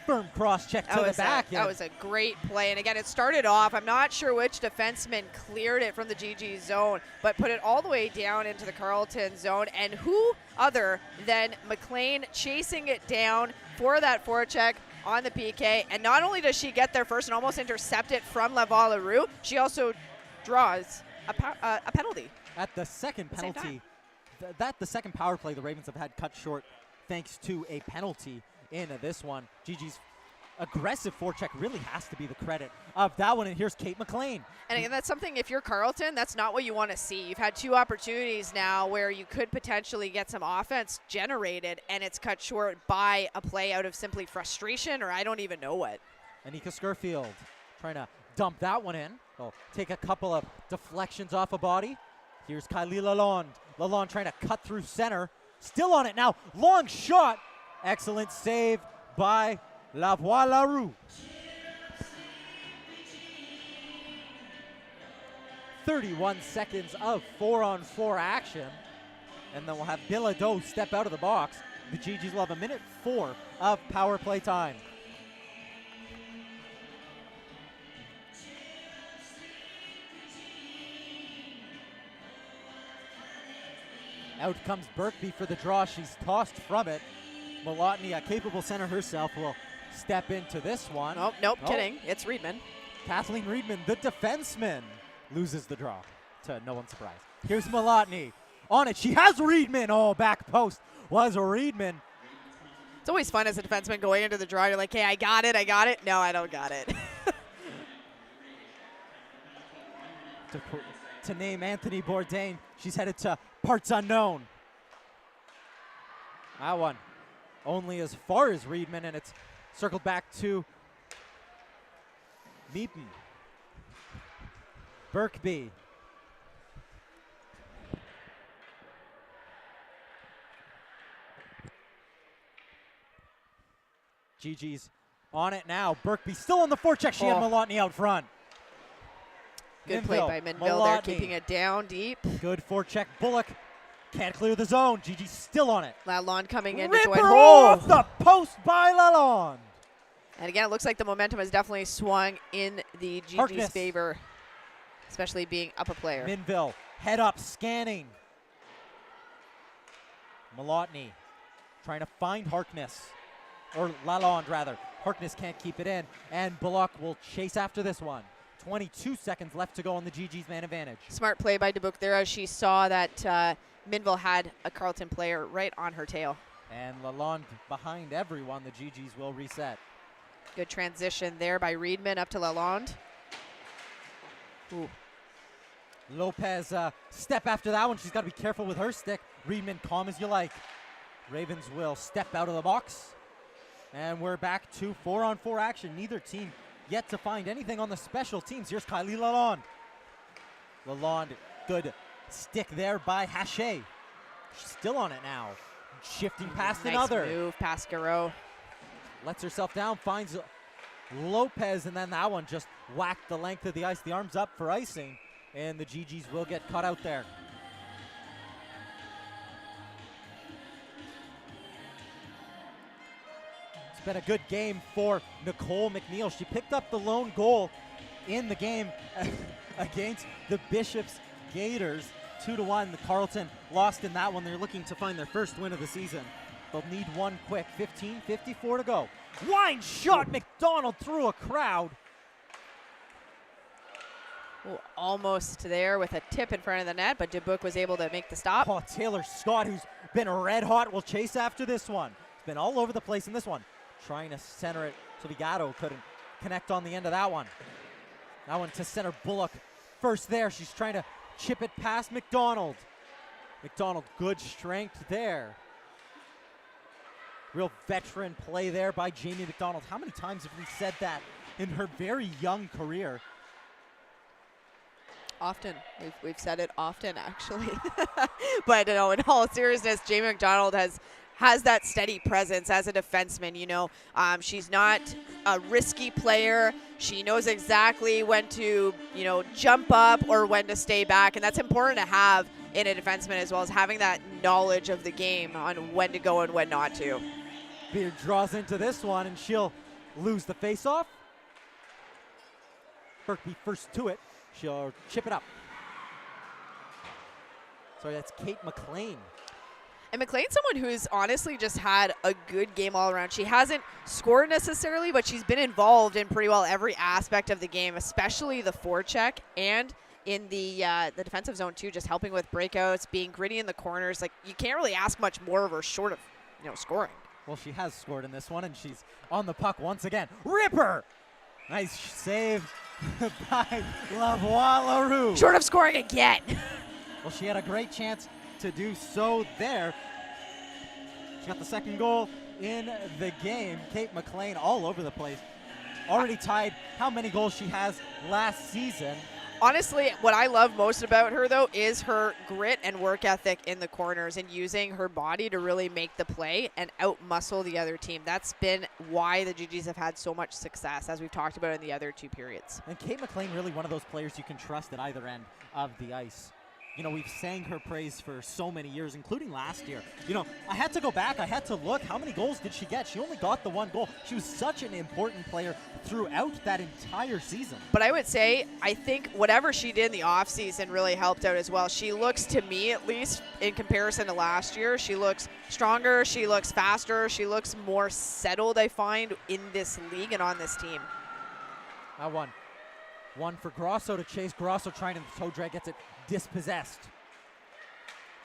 Speaker 1: firm cross check to the back.
Speaker 2: That was a great play. And again, it started off, I'm not sure which defenseman cleared it from the GG zone, but put it all the way down into the Carleton zone. And who other than McLean chasing it down for that forecheck on the PK. And not only does she get there first and almost intercept it from Laval-Leroux, she also draws a penalty.
Speaker 1: At the second penalty, the second power play the Ravens have had cut short thanks to a penalty in this one. Gigi's aggressive forecheck really has to be the credit of that one. And here's Kate McLean.
Speaker 2: And again, that's something, if you're Carleton, that's not what you want to see. You've had two opportunities now where you could potentially get some offense generated, and it's cut short by a play out of simply frustration, or I don't even know what.
Speaker 1: Anika Scurfield trying to dump that one in. They'll take a couple of deflections off a body. Here's Kylie Lalonde. Lalonde trying to cut through center. Still on it now. Long shot. Excellent save by Laval-Leroux. 31 seconds of 4-on-4 action. And then we'll have Bilodeau step out of the box. The GGs will have a minute 4 of power play time. Out comes Birkby for the draw. She's tossed from it. Malotny, a capable center herself, will step into this one.
Speaker 2: Oh, nope, kidding. It's Reedman.
Speaker 1: Kathleen Reedman, the defenseman, loses the draw, to no one's surprise. Here's Malotny on it. She has Reedman. Oh, back post was Reedman.
Speaker 2: It's always fun as a defenseman going into the draw. You're like, hey, I got it. No, I don't got it.
Speaker 1: To name Anthony Bourdain, she's headed to parts unknown. That one only as far as Reedman, and it's circled back to Meepen. Birkby. GG's on it now. Birkby still on the forecheck. She had Malotny out front.
Speaker 2: Good play by Minville there, keeping it down deep.
Speaker 1: Good forecheck. Bullock can't clear the zone. GG's still on it.
Speaker 2: Lalonde coming in
Speaker 1: Rip
Speaker 2: to join.
Speaker 1: her off the post by Lalonde.
Speaker 2: And again, it looks like the momentum has definitely swung in the GG's favor, especially being up a player.
Speaker 1: Minville, head up, scanning. Malotny trying to find Harkness, or Lalonde rather. Harkness can't keep it in, and Bullock will chase after this one. 22 seconds left to go on the GG's man advantage.
Speaker 2: Smart play by Dubuque there as she saw that Minville had a Carleton player right on her tail.
Speaker 1: And Lalonde behind everyone. The GG's will reset.
Speaker 2: Good transition there by Reedman up to Lalonde. Ooh.
Speaker 1: Lopez step after that one. She's got to be careful with her stick. Reedman calm as you like. Ravens will step out of the box. And we're back to 4-on-4 action. Neither team yet to find anything on the special teams. Here's Kylie Lalonde. Lalonde, good stick there by Haché. She's still on it now. Shifting past
Speaker 2: nice
Speaker 1: another.
Speaker 2: move past Garreau.
Speaker 1: Lets herself down, finds Lopez, and then that one just whacked the length of the ice. The arm's up for icing, and the GGs will get cut out there. It's been a good game for Nicole McNeil. She picked up the lone goal in the game against the Bishops Gators. 2-1. The Carleton lost in that one. They're looking to find their first win of the season. They'll need one quick. 15:54 to go. Line shot, McDonald through a crowd.
Speaker 2: Ooh, almost there with a tip in front of the net, but Dubuque was able to make the stop.
Speaker 1: Oh, Taylor Scott, who's been red hot, will chase after this one. He's been all over the place in this one. Trying to center it, so Vigato couldn't connect on the end of that one. That one to center. Bullock first there. She's trying to chip it past McDonald. McDonald, good strength there. Real veteran play there by Jamie McDonald. How many times have we said that in her very young career?
Speaker 2: Often. We've said it often, actually. But in all seriousness, Jamie McDonald has that steady presence as a defenseman. She's not a risky player. She knows exactly when to, jump up or when to stay back, and that's important to have in a defenseman, as well as having that knowledge of the game on when to go and when not to.
Speaker 1: Beard draws into this one, and she'll lose the faceoff. Berkby first to it. She'll chip it up. Sorry, that's Kate McLean.
Speaker 2: And McLean's someone who's honestly just had a good game all around. She hasn't scored necessarily, but she's been involved in pretty well every aspect of the game, especially the forecheck and in the defensive zone too, just helping with breakouts, being gritty in the corners. Like, you can't really ask much more of her short of, scoring.
Speaker 1: Well, she has scored in this one, and she's on the puck once again. Ripper! Nice save by Lavoie Leroux.
Speaker 2: Short of scoring again.
Speaker 1: Well, she had a great chance to do so there. She got the second goal in the game. Kate McLean all over the place. Already tied how many goals she has last season.
Speaker 2: Honestly, what I love most about her, though, is her grit and work ethic in the corners and using her body to really make the play and out-muscle the other team. That's been why the GGs have had so much success, as we've talked about in the other two periods.
Speaker 1: And Kate McLean, really one of those players you can trust at either end of the ice. We've sang her praise for so many years, including last year. I had to go back. I had to look. How many goals did she get? She only got the one goal. She was such an important player throughout that entire season.
Speaker 2: But I would say, I think whatever she did in the offseason really helped out as well. She looks, to me at least, in comparison to last year, she looks stronger, she looks faster, she looks more settled, I find, in this league and on this team.
Speaker 1: That one. One for Grosso to chase. Grosso trying to toe drag, gets it dispossessed.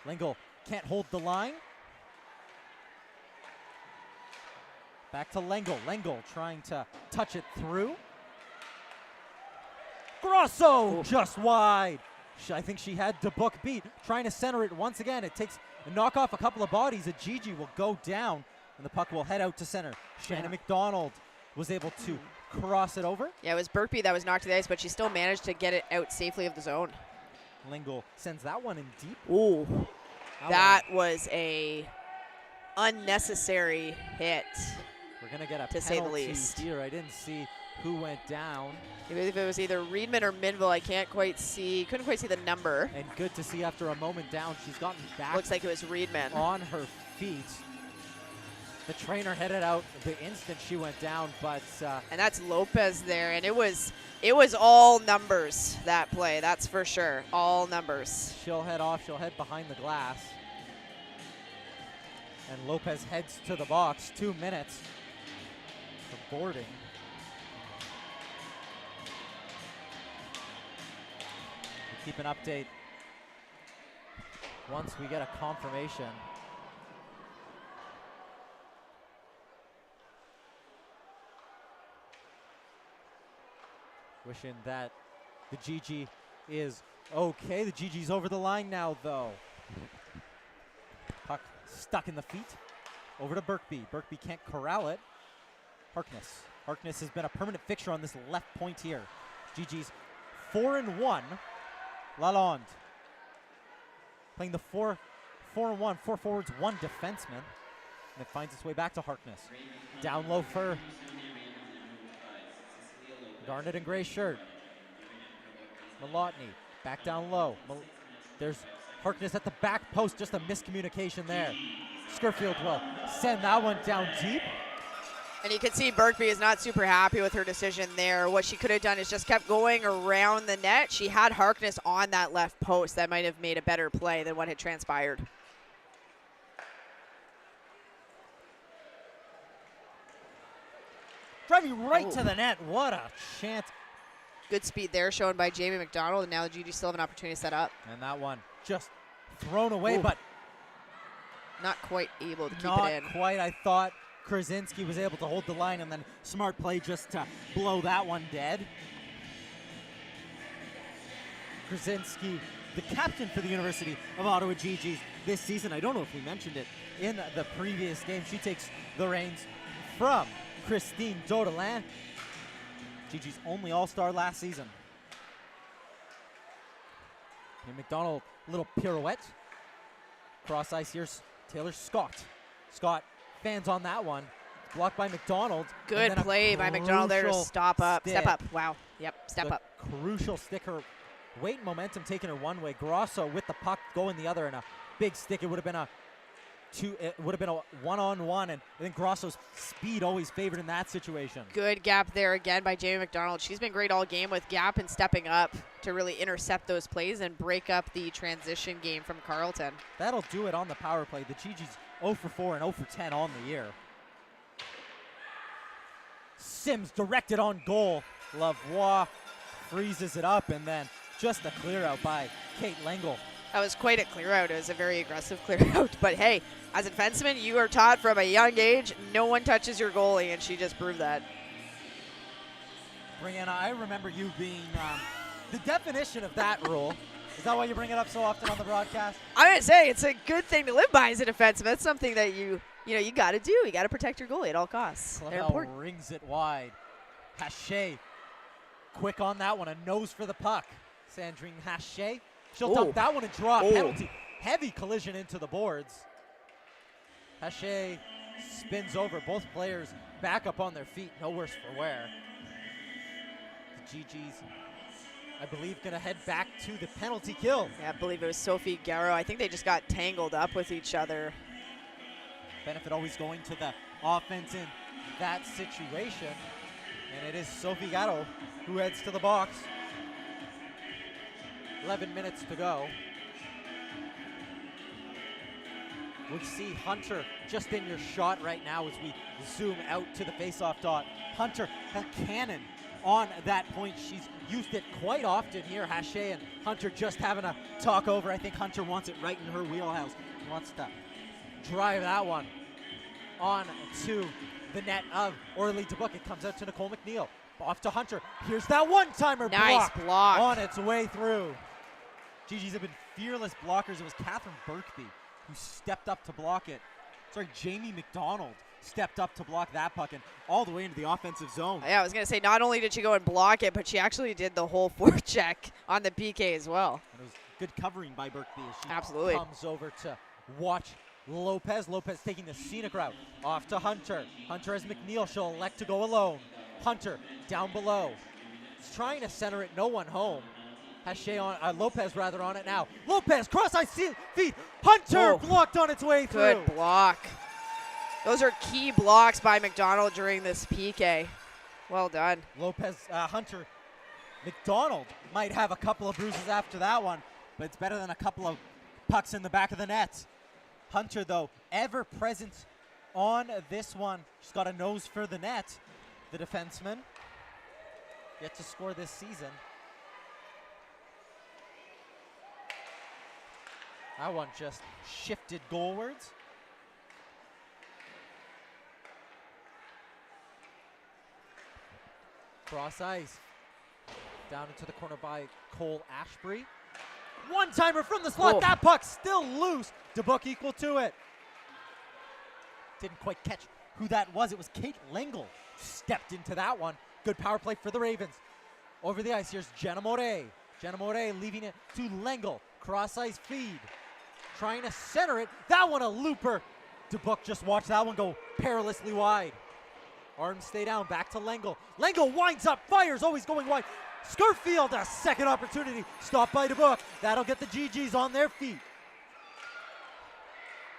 Speaker 1: Lingle can't hold the line. Back to Lengel. Lengel trying to touch it through. Grosso just wide. I think she had Dubuque beat. Trying to center it once again. It takes a knock off a couple of bodies. A Gigi will go down, and the puck will head out to center. Shannon McDonald was able to cross it over.
Speaker 2: Yeah, it was Burkby that was knocked to the ice, but she still managed to get it out safely of the zone.
Speaker 1: Lingle sends that one in deep.
Speaker 2: Ooh, that was a unnecessary hit.
Speaker 1: We're going to get a
Speaker 2: to say the
Speaker 1: penalty
Speaker 2: least.
Speaker 1: here. I didn't see who went down.
Speaker 2: I believe it was either Reedman or Minville. I couldn't quite see the number.
Speaker 1: And good to see after a moment down, she's gotten back.
Speaker 2: Looks like it was Reedman.
Speaker 1: On her feet. The trainer headed out the instant she went down, but
Speaker 2: and that's Lopez there, and it was all numbers, that play, that's for sure. All numbers.
Speaker 1: She'll head off, she'll head behind the glass. And Lopez heads to the box. 2 minutes for boarding. We'll keep an update once we get a confirmation. Wishing that the GG is okay. The GG's over the line now, though. Puck stuck in the feet. Over to Burkby. Burkby can't corral it. Harkness. Harkness has been a permanent fixture on this left point here. GG's 4-1. Lalonde playing the 4-4-1, 4 forwards, 1 defenseman. And it finds its way back to Harkness. Down low for Garnet and gray shirt. Malotny back down low. There's Harkness at the back post, just a miscommunication there. Skurfield will send that one down deep.
Speaker 2: And you can see Berkby is not super happy with her decision there. What she could have done is just kept going around the net. She had Harkness on that left post. That might have made a better play than what had transpired.
Speaker 1: Driving right to the net. What a chance.
Speaker 2: Good speed there shown by Jamie McDonald, and now the GG still have an opportunity to set up.
Speaker 1: And that one just thrown away, but
Speaker 2: not quite able to keep
Speaker 1: not
Speaker 2: it in.
Speaker 1: quite. I thought Krasinski was able to hold the line, and then smart play just to blow that one dead. Krasinski, the captain for the University of Ottawa GGs this season. I don't know if we mentioned it in the previous game. She takes the reins from Christine Dodelin, GG's only All-Star last season. And McDonald, little pirouette. Cross ice, here's Taylor Scott. Scott fans on that one. Blocked by McDonald.
Speaker 2: Good play by McDonald there to stop up. Step up. Wow. Yep, step up.
Speaker 1: Crucial stick. Her weight and momentum taking her one way. Grosso with the puck going the other, and a big stick. It would have been a one-on-one, and I think Grosso's speed always favored in that situation.
Speaker 2: Good gap there again by Jamie McDonald. She's been great all game with gap and stepping up to really intercept those plays and break up the transition game from Carleton.
Speaker 1: That'll do it on the power play. The GG's 0 for 4 and 0 for 10 on the year. Sims directed on goal. Lavoie freezes it up, and then just a clear out by Kate Lengel.
Speaker 2: That was quite a clear out. It was a very aggressive clear out. But hey, as a defenseman, you are taught from a young age, no one touches your goalie, and she just proved that.
Speaker 1: Brianna, I remember you being the definition of that rule. Is that why you bring it up so often on the broadcast?
Speaker 2: I'm going to say it's a good thing to live by as a defenseman. That's something that you got to do. You got to protect your goalie at all costs. They're important.
Speaker 1: Rings it wide. Haché, quick on that one. A nose for the puck. Sandrine Haché. She'll dump that one and draw a penalty. Heavy collision into the boards. Haché spins over. Both players back up on their feet. No worse for wear. The GG's, I believe, going to head back to the penalty kill.
Speaker 2: Yeah, I believe it was Sophie Garrow. I think they just got tangled up with each other.
Speaker 1: Benefit always going to the offense in that situation. And it is Sophie Garrow who heads to the box. 11 minutes to go. We see Hunter just in your shot right now as we zoom out to the face-off dot. Hunter, a cannon on that point. She's used it quite often here. Haché and Hunter just having a talk over. I think Hunter wants it right in her wheelhouse. He wants to drive that one on to the net of Orly Dubuc. It comes out to Nicole McNeil. Off to Hunter. Here's that one-timer
Speaker 2: block
Speaker 1: on its way through. GG's have been fearless blockers. It was Catherine Berkby who stepped up to block it. Sorry, Jamie McDonald stepped up to block that puck and all the way into the offensive zone.
Speaker 2: Yeah, I was going to say, not only did she go and block it, but she actually did the whole forecheck on the PK as well.
Speaker 1: And it was good covering by Berkby as she
Speaker 2: absolutely
Speaker 1: comes over to watch Lopez. Lopez taking the scenic route. Off to Hunter. Hunter has McNeil. She'll elect to go alone. Hunter down below. He's trying to center it. No one home. Haché on, Lopez rather on it now. Lopez, cross-ice feet. Hunter blocked on its way through.
Speaker 2: Good block. Those are key blocks by McDonald during this PK. Well done.
Speaker 1: Lopez, Hunter, McDonald might have a couple of bruises after that one, but it's better than a couple of pucks in the back of the net. Hunter, though, ever present on this one. She's got a nose for the net. The defenseman yet to score this season. That one just shifted goalwards. Cross ice. Down into the corner by Cole Ashbury. One-timer from the slot. That puck still loose. Dubuc equal to it. Didn't quite catch who that was. It was Kate Lengel stepped into that one. Good power play for the Ravens. Over the ice, here's Jenna Moret. Jenna Moret leaving it to Lengel. Cross ice feed. Trying to center it. That one a looper. DeBook just watched that one go perilously wide. Arms stay down, back to Lengel. Lengel winds up, fires, always going wide. Skirfield, a second opportunity. Stopped by DeBook. That'll get the GGs on their feet.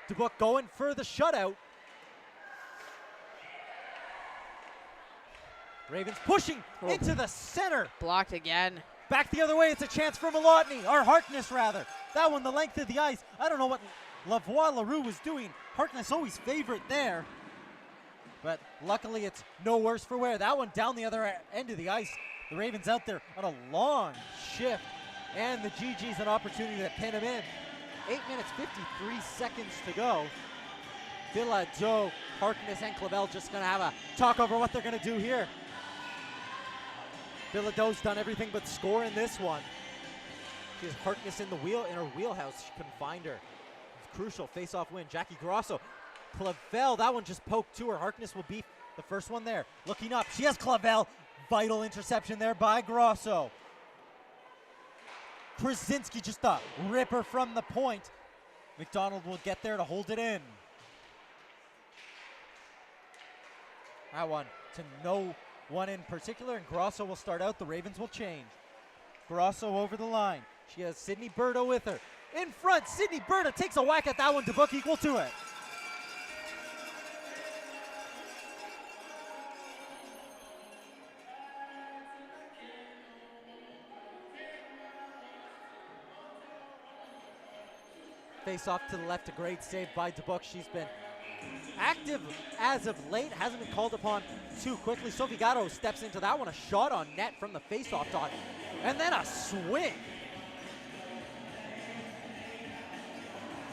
Speaker 1: DeBook going for the shutout. Ravens pushing into the center.
Speaker 2: Blocked again.
Speaker 1: Back the other way, it's a chance for Malotny, or Harkness rather. That one, the length of the ice. I don't know what Lavoie Leroux was doing. Harkness always favorite there. But luckily it's no worse for wear. That one down the other end of the ice. The Ravens out there on a long shift. And the GG's an opportunity to pin him in. 8 minutes, 53 seconds to go. Bilodeau, Harkness, and Clavel just gonna have a talk over what they're gonna do here. Bilodeau's done everything but score in this one. She has Harkness in her wheelhouse. She couldn't find her. It's crucial face-off win. Jackie Grosso. Clavel, that one just poked to her. Harkness will be the first one there. Looking up, she has Clavel. Vital interception there by Grosso. Krasinski just a ripper from the point. McDonald will get there to hold it in. That one to no one in particular, and Grosso will start out. The Ravens will change. Grosso over the line. She has Sydney Berta with her. In front, Sydney Berta takes a whack at that one. DeBook equal to it. Face off to the left, a great save by DeBook. She's been active as of late, hasn't been called upon too quickly. Sophie Gatto steps into that one, a shot on net from the face-off dot, and then a swing.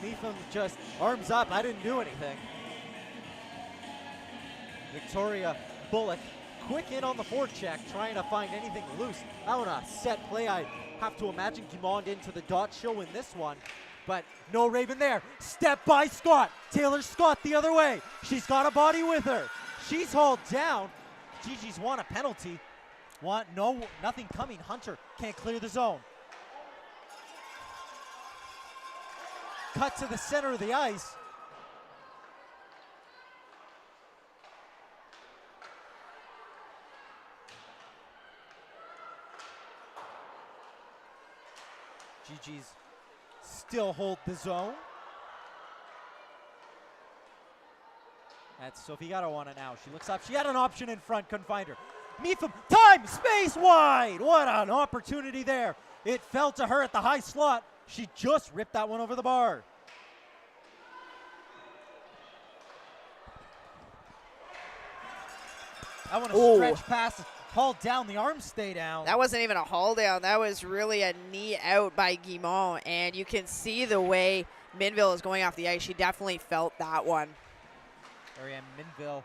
Speaker 1: Meetham just arms up, I didn't do anything. Victoria Bullock, quick in on the forecheck, trying to find anything loose. That one a set play. I have to imagine Guimond into the dot. She'll win this one. But no Raven there. Step by Scott. Taylor Scott the other way. She's got a body with her. She's hauled down. Gigi's won a penalty. Nothing coming. Hunter can't clear the zone. Cut to the center of the ice. Gigi's still hold the zone. That's Sophie Gatto on it now. She looks up. She had an option in front. Couldn't find her. Meetham, time, space, wide. What an opportunity there. It fell to her at the high slot. She just ripped that one over the bar. I want to stretch pass. Hauled down, the arms stay down.
Speaker 2: That wasn't even a haul down. That was really a knee out by Guimond, and you can see the way Minville is going off the ice. She definitely felt that one.
Speaker 1: Ariane Minville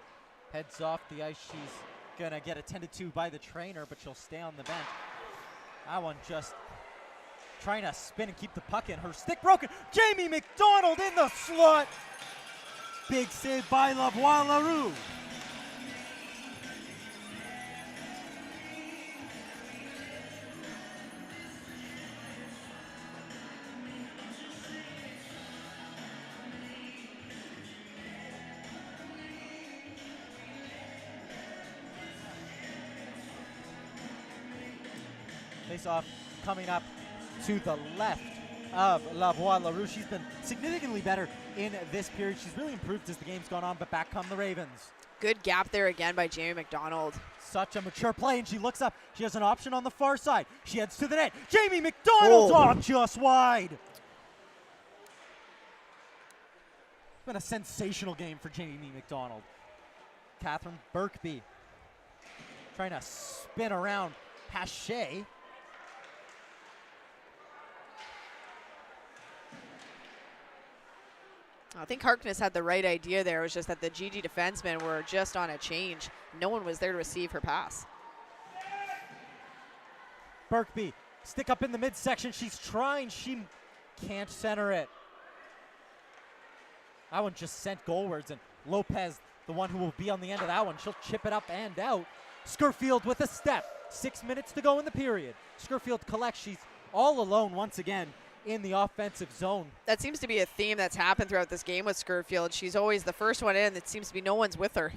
Speaker 1: heads off the ice. She's going to get attended to by the trainer, but she'll stay on the bench. That one just trying to spin and keep the puck in. Her stick broken. Jamie McDonald in the slot. Big save by Lavoie Leroux. Face-off coming up to the left of Lavoie Leroux. She's been significantly better in this period. She's really improved as the game's gone on, but back come the Ravens.
Speaker 2: Good gap there again by Jamie McDonald.
Speaker 1: Such a mature play, and she looks up. She has an option on the far side. She heads to the net. Jamie McDonald's off just wide. It's been a sensational game for Jamie McDonald. Catherine Birkby trying to spin around Haché.
Speaker 2: I think Harkness had the right idea there. It was just that the GG defensemen were just on a change. No one was there to receive her pass.
Speaker 1: Birkby, stick up in the midsection. She's trying. She can't center it. That one just sent goalwards, and Lopez the one who will be on the end of that one. She'll chip it up and out. Scurfield with a step. 6 minutes to go in the period. Scurfield collects. She's all alone once again in the offensive zone.
Speaker 2: That seems to be a theme that's happened throughout this game with Scurfield. She's always the first one in. It seems to be no one's with her.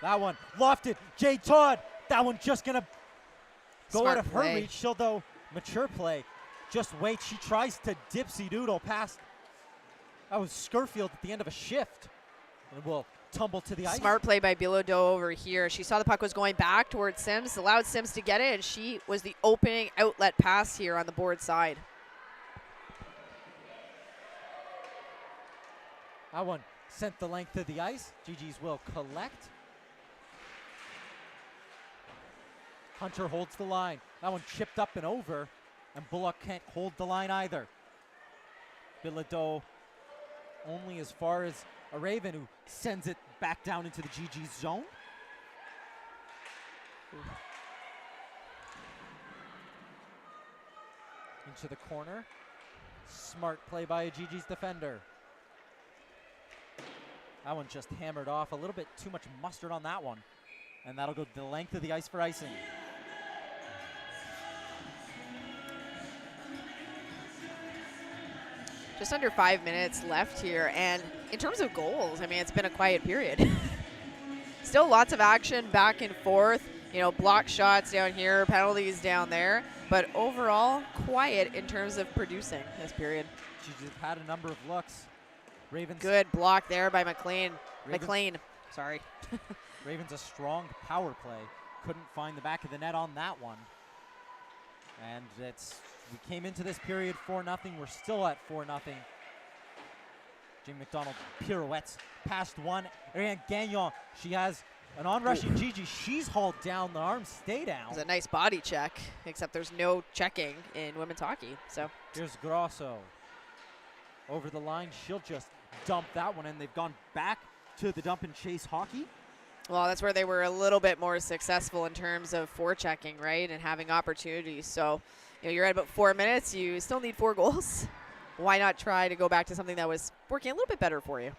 Speaker 1: That one lofted. Jade Todd. That one just going to go
Speaker 2: Smart
Speaker 1: out of her
Speaker 2: play.
Speaker 1: reach. She'll, though, mature play. Just wait. She tries to dipsy doodle past. That was Scurfield at the end of a shift. And will tumble to the ice.
Speaker 2: Smart play by Bilodeau over here. She saw the puck was going back towards Sims, allowed Sims to get it, and she was the opening outlet pass here on the board side.
Speaker 1: That one sent the length of the ice. GG's will collect. Hunter holds the line. That one chipped up and over, and Bullock can't hold the line either. Bilodeau only as far as a Raven, who sends it back down into the GG zone. Into the corner. Smart play by a GG's defender. That one just hammered off. A little bit too much mustard on that one. And that'll go the length of the ice for icing.
Speaker 2: Just under 5 minutes left here, and in terms of goals, I mean, it's been a quiet period. Still lots of action back and forth, you know, block shots down here, penalties down there, but overall quiet in terms of producing this period.
Speaker 1: She just had a number of looks. Ravens.
Speaker 2: Good block there by McLean.
Speaker 1: Ravens-
Speaker 2: McLean, sorry.
Speaker 1: Ravens a strong power play. Couldn't find the back of the net on that one. And we came into this period 4-0. We're still at 4-0. Jim McDonald pirouettes past one. Ariane Gagnon, she has an on-rushing Gigi. She's hauled down. The arms stay down.
Speaker 2: It's a nice body check, except there's no checking in women's hockey. So
Speaker 1: Here's Grosso. Over the line, she'll just dump that one, and they've gone back to the dump and chase hockey.
Speaker 2: well, that's where they were a little bit more successful in terms of forechecking, right, and having opportunities. So, you know, you're at about 4 minutes. You still need 4 goals. Why not try to go back to something that was working a little bit better for you?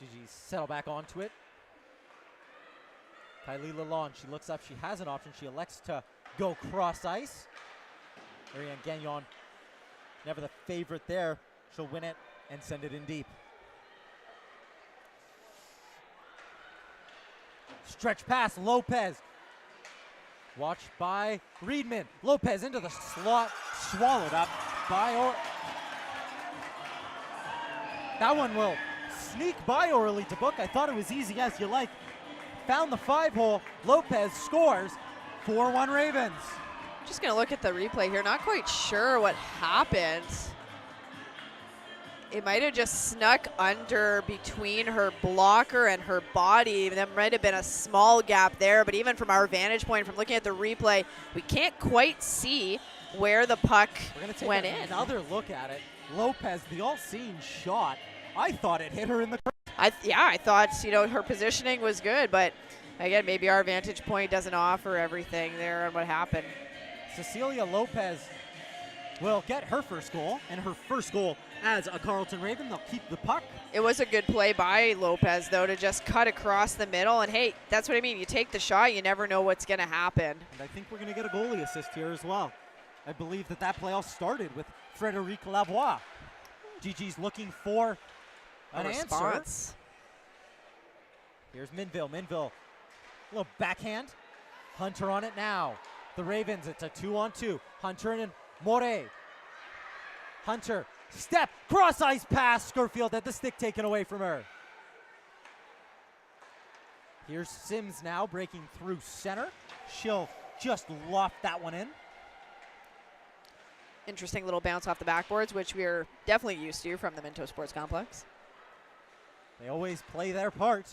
Speaker 1: GG settle back onto it. Kylie Lalonde, she looks up, she has an option, she elects to go cross ice. Ariane Gagnon, never the favorite there. She'll win it and send it in deep. Stretch pass, Lopez. Watched by Reedman. Lopez into the slot, swallowed up by that one will sneak by Orly to book. I thought it was easy as you like. Found the 5-hole. Lopez scores. 4-1 Ravens.
Speaker 2: Just going to look at the replay here. Not quite sure what happened. It might have just snuck under between her blocker and her body. There might have been a small gap there, but even from our vantage point, from looking at the replay, we can't quite see where the puck
Speaker 1: We're going to take
Speaker 2: went in.
Speaker 1: another look at it. Lopez, the all-seeing shot. I thought it hit her in the
Speaker 2: I thought, you know, her positioning was good, but again, maybe our vantage point doesn't offer everything there on what happened.
Speaker 1: Cecilia Lopez will get her first goal, and her first goal as a Carleton Raven. They'll keep the puck.
Speaker 2: It was a good play by Lopez, though, to just cut across the middle. And, hey, that's what I mean. You take the shot, you never know what's going to happen.
Speaker 1: And I think we're going to get a goalie assist here as well. I believe that play all started with Frederic Lavoie. GG's looking for an
Speaker 2: response.
Speaker 1: answer. Here's Minville. Minville, a little backhand. Hunter on it now. The Ravens, it's a 2-on-2. Hunter and More. Hunter, step, cross ice pass. Scurfield had the stick taken away from her. Here's Sims now breaking through center. She'll just loft that one in.
Speaker 2: Interesting little bounce off the backboards, which we're definitely used to from the Minto Sports Complex.
Speaker 1: They always play their part.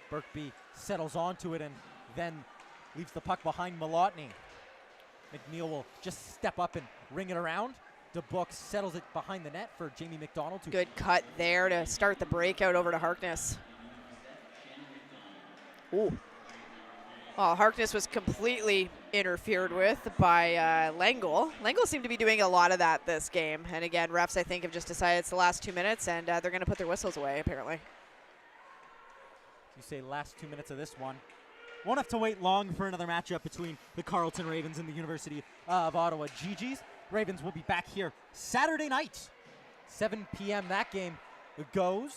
Speaker 1: Birkby settles onto it and then leaves the puck behind Malotny. McNeil will just step up and ring it around. DeBook settles it behind the net for Jamie McDonald.
Speaker 2: Good cut there to start the breakout over to Harkness. Ooh. Oh, Harkness was completely interfered with by Lengel. Lengel seemed to be doing a lot of that this game. And again, refs, I think, have just decided it's the last 2 minutes, and they're going to put their whistles away, apparently.
Speaker 1: You say last 2 minutes of this one. Won't have to wait long for another matchup between the Carleton Ravens and the University of Ottawa GGs. Ravens will be back here Saturday night, 7 p.m. That game goes.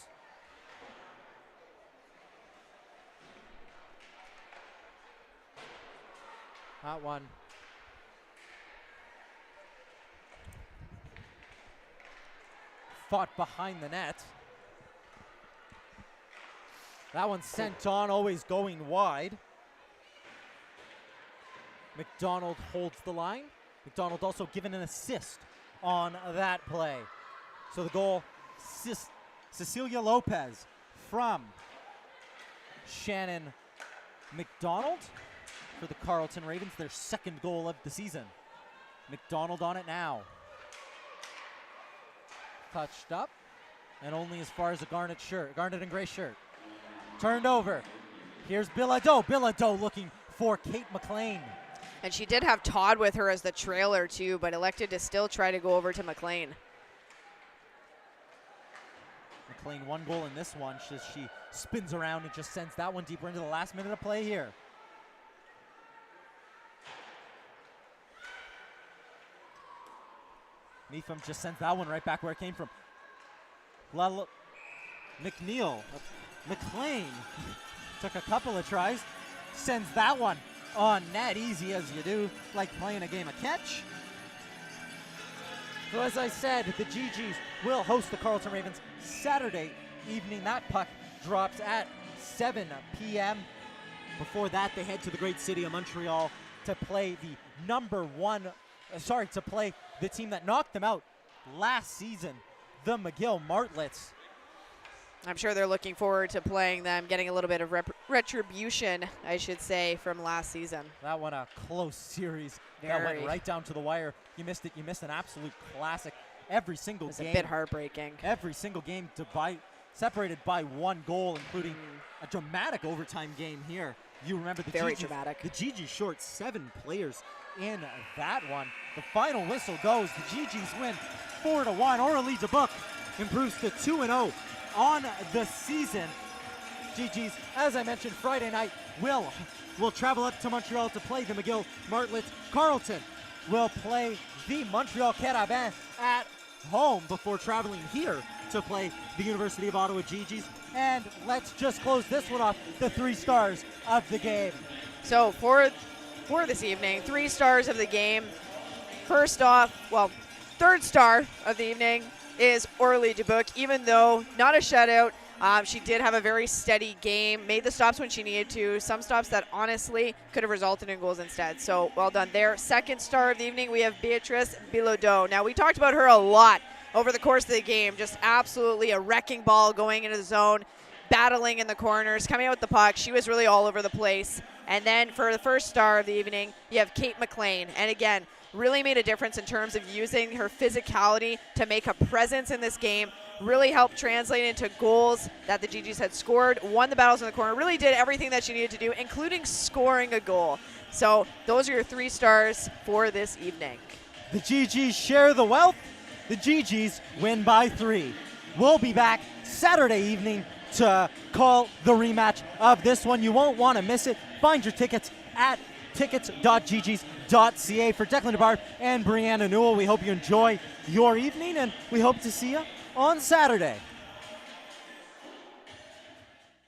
Speaker 1: That one. Fought behind the net. That one sent on, always going wide. McDonald holds the line. McDonald also given an assist on that play. So the goal, Cecilia Lopez from Shannon McDonald for the Carleton Ravens, their second goal of the season. McDonald on it now. Touched up, and only as far as a garnet and gray shirt. Turned over. Here's Bilodeau. Bilodeau looking for Kate McLean.
Speaker 2: And she did have Todd with her as the trailer too, but elected to still try to go over to McLean.
Speaker 1: McLean, one goal in this one. She spins around and just sends that one deeper into the last minute of play here. Neefam just sends that one right back where it came from. McNeil. McLean took a couple of tries. Sends that one on net, easy as you do, like playing a game of catch. So as I said, the GGs will host the Carleton Ravens Saturday evening. That puck drops at 7 p.m. Before that, they head to the great city of Montreal to play to play the team that knocked them out last season, the McGill Martlets.
Speaker 2: I'm sure they're looking forward to playing them, getting a little bit of retribution, I should say, from last season.
Speaker 1: That one a close series.
Speaker 2: Very.
Speaker 1: That went right down to the wire. You missed it. You missed an absolute classic. Every single game.
Speaker 2: It's a bit heartbreaking.
Speaker 1: Every single game separated by one goal, including a dramatic overtime game here. You remember the
Speaker 2: Very dramatic.
Speaker 1: The GGs short 7 players in that one. The final whistle goes. The GGs win 4-1. Aurélie Dubuc improves to 2-0 on the season. GGs, as I mentioned, Friday night will travel up to Montreal to play the McGill Martlets. Carleton will play the Montreal Carabins at home before traveling here to play the University of Ottawa GGs. And let's just close this one off, the 3 stars of the game.
Speaker 2: So for this evening, 3 stars of the game. First off, third star of the evening is Aurélie Dubuc. Even though not a shutout, she did have a very steady game, made the stops when she needed to, some stops that honestly could have resulted in goals instead. So well done there. Second star of the evening, we have Beatrice Bilodeau. Now, we talked about her a lot over the course of the game, just absolutely a wrecking ball going into the zone, battling in the corners, coming out with the puck. She was really all over the place. And then for the first star of the evening, you have Kate McLean. And again, really made a difference in terms of using her physicality to make a presence in this game, really helped translate into goals that the GGs had scored, won the battles in the corner, really did everything that she needed to do, including scoring a goal. So those are your 3 stars for this evening.
Speaker 1: The GGs share the wealth. The GGs win by 3. We'll be back Saturday evening to call the rematch of this one. You won't want to miss it. Find your tickets at tickets.ggs.ca. For Declan DeBarb and Brianna Newell, we hope you enjoy your evening, and we hope to see you on Saturday.